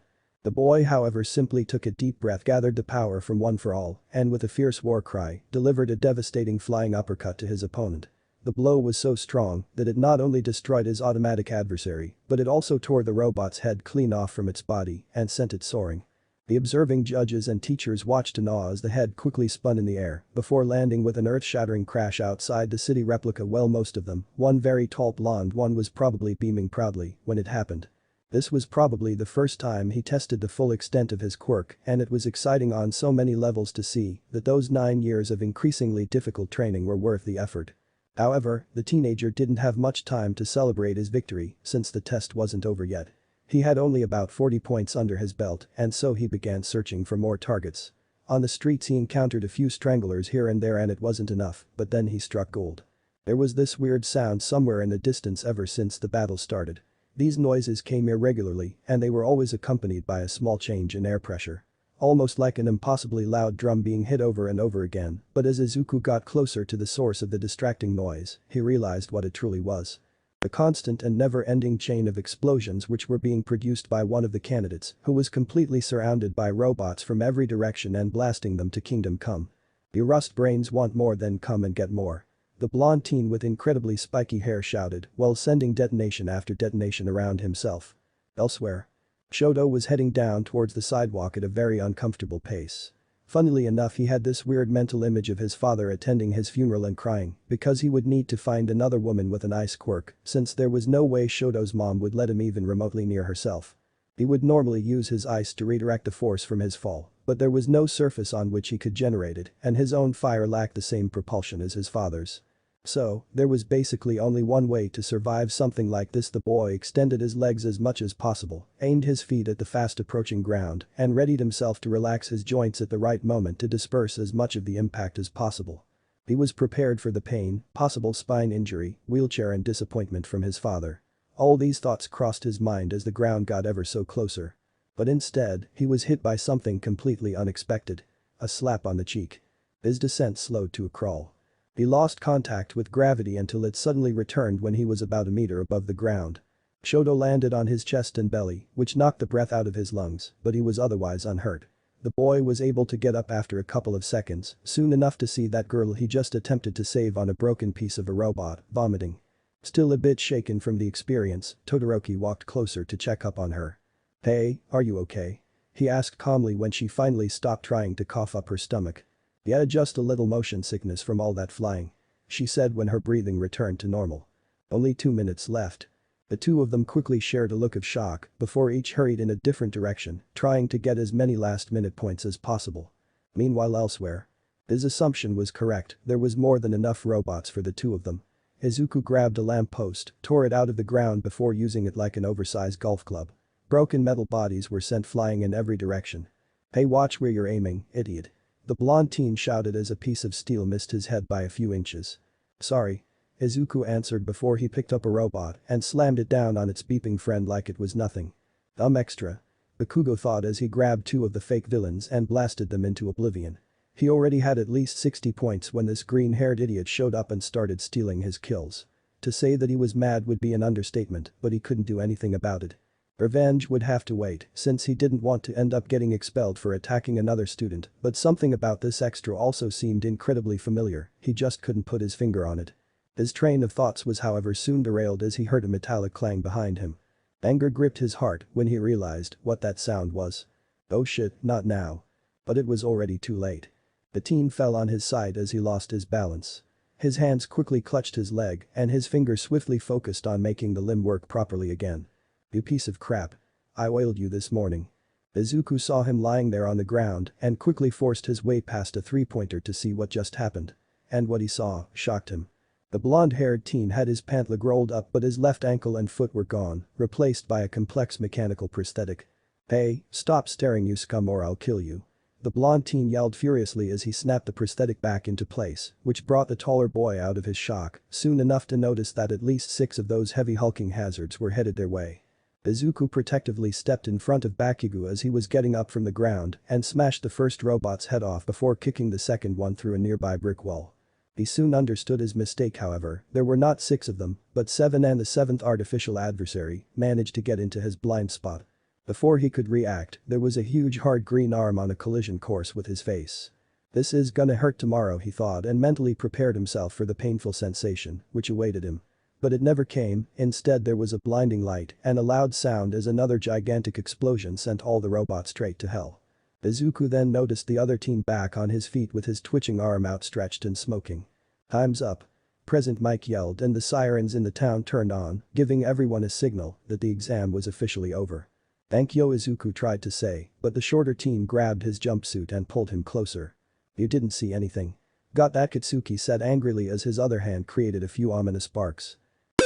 The boy however simply took a deep breath, gathered the power from One for All, and with a fierce war cry, delivered a devastating flying uppercut to his opponent. The blow was so strong that it not only destroyed his automatic adversary, but it also tore the robot's head clean off from its body and sent it soaring. The observing judges and teachers watched in awe as the head quickly spun in the air before landing with an earth-shattering crash outside the city replica. Well, most of them, one very tall blonde one, was probably beaming proudly when it happened. This was probably the first time he tested the full extent of his quirk, and it was exciting on so many levels to see that those 9 years of increasingly difficult training were worth the effort. However, the teenager didn't have much time to celebrate his victory since the test wasn't over yet. He had only about 40 points under his belt, and so he began searching for more targets. On the streets he encountered a few stranglers here and there, and it wasn't enough, but then he struck gold. There was this weird sound somewhere in the distance ever since the battle started. These noises came irregularly, and they were always accompanied by a small change in air pressure. Almost like an impossibly loud drum being hit over and over again, but as Izuku got closer to the source of the distracting noise, he realized what it truly was. The constant and never-ending chain of explosions which were being produced by one of the candidates, who was completely surrounded by robots from every direction and blasting them to kingdom come. "You rust brains want more, then come and get more," the blonde teen with incredibly spiky hair shouted while sending detonation after detonation around himself. Elsewhere, Shoto was heading down towards the sidewalk at a very uncomfortable pace. Funnily enough, he had this weird mental image of his father attending his funeral and crying because he would need to find another woman with an ice quirk, since there was no way Shoto's mom would let him even remotely near herself. He would normally use his ice to redirect the force from his fall, but there was no surface on which he could generate it, and his own fire lacked the same propulsion as his father's. So, there was basically only one way to survive something like this. The boy extended his legs as much as possible, aimed his feet at the fast approaching ground, and readied himself to relax his joints at the right moment to disperse as much of the impact as possible. He was prepared for the pain, possible spine injury, wheelchair and disappointment from his father. All these thoughts crossed his mind as the ground got ever so closer. But instead, he was hit by something completely unexpected. A slap on the cheek. His descent slowed to a crawl. He lost contact with gravity until it suddenly returned when he was about a meter above the ground. Shoto landed on his chest and belly, which knocked the breath out of his lungs, but he was otherwise unhurt. The boy was able to get up after a couple of seconds, soon enough to see that girl he just attempted to save on a broken piece of a robot, vomiting. Still a bit shaken from the experience, Todoroki walked closer to check up on her. "Hey, are you okay?" he asked calmly when she finally stopped trying to cough up her stomach. "Yeah, just a little motion sickness from all that flying," she said when her breathing returned to normal. Only 2 minutes left. The two of them quickly shared a look of shock before each hurried in a different direction, trying to get as many last-minute points as possible. Meanwhile elsewhere, his assumption was correct, there was more than enough robots for the two of them. Izuku grabbed a lamppost, tore it out of the ground before using it like an oversized golf club. Broken metal bodies were sent flying in every direction. "Hey, watch where you're aiming, idiot," the blonde teen shouted as a piece of steel missed his head by a few inches. "Sorry," Izuku answered before he picked up a robot and slammed it down on its beeping friend like it was nothing. Extra," Bakugo thought as he grabbed two of the fake villains and blasted them into oblivion. He already had at least 60 points when this green-haired idiot showed up and started stealing his kills. To say that he was mad would be an understatement, but he couldn't do anything about it. Revenge would have to wait since he didn't want to end up getting expelled for attacking another student, but something about this extra also seemed incredibly familiar, he just couldn't put his finger on it. His train of thoughts was however soon derailed as he heard a metallic clang behind him. Anger gripped his heart when he realized what that sound was. Oh shit, not now. But it was already too late. The teen fell on his side as he lost his balance. His hands quickly clutched his leg and his fingers swiftly focused on making the limb work properly again. "You piece of crap. I oiled you this morning." Izuku saw him lying there on the ground and quickly forced his way past a three-pointer to see what just happened. And what he saw shocked him. The blonde-haired teen had his pant leg rolled up but his left ankle and foot were gone, replaced by a complex mechanical prosthetic. "Hey, stop staring you scum or I'll kill you." The blonde teen yelled furiously as he snapped the prosthetic back into place, which brought the taller boy out of his shock, soon enough to notice that at least 6 of those heavy hulking hazards were headed their way. Izuku protectively stepped in front of Bakugo as he was getting up from the ground and smashed the first robot's head off before kicking the second one through a nearby brick wall. He soon understood his mistake however, there were not 6 of them, but 7 and the 7th artificial adversary managed to get into his blind spot. Before he could react, there was a huge hard green arm on a collision course with his face. This is gonna hurt tomorrow, he thought, and mentally prepared himself for the painful sensation which awaited him. But it never came. Instead there was a blinding light and a loud sound as another gigantic explosion sent all the robots straight to hell. Izuku then noticed the other teen back on his feet with his twitching arm outstretched and smoking. "Time's up." President Mike yelled and the sirens in the town turned on, giving everyone a signal that the exam was officially over. "Thank you," Izuku tried to say, but the shorter teen grabbed his jumpsuit and pulled him closer. "You didn't see anything." "Got that," Katsuki said angrily as his other hand created a few ominous sparks.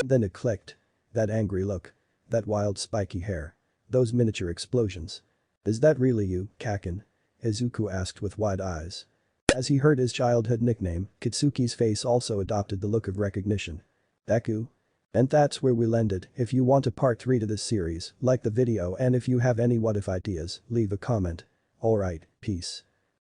Then it clicked. That angry look. That wild spiky hair. Those miniature explosions. "Is that really you, Kaken?" Izuku asked with wide eyes. As he heard his childhood nickname, Katsuki's face also adopted the look of recognition. "Deku?" And that's where we'll end it. If you want a part 3 to this series, like the video, and if you have any what if ideas, leave a comment. Alright, peace.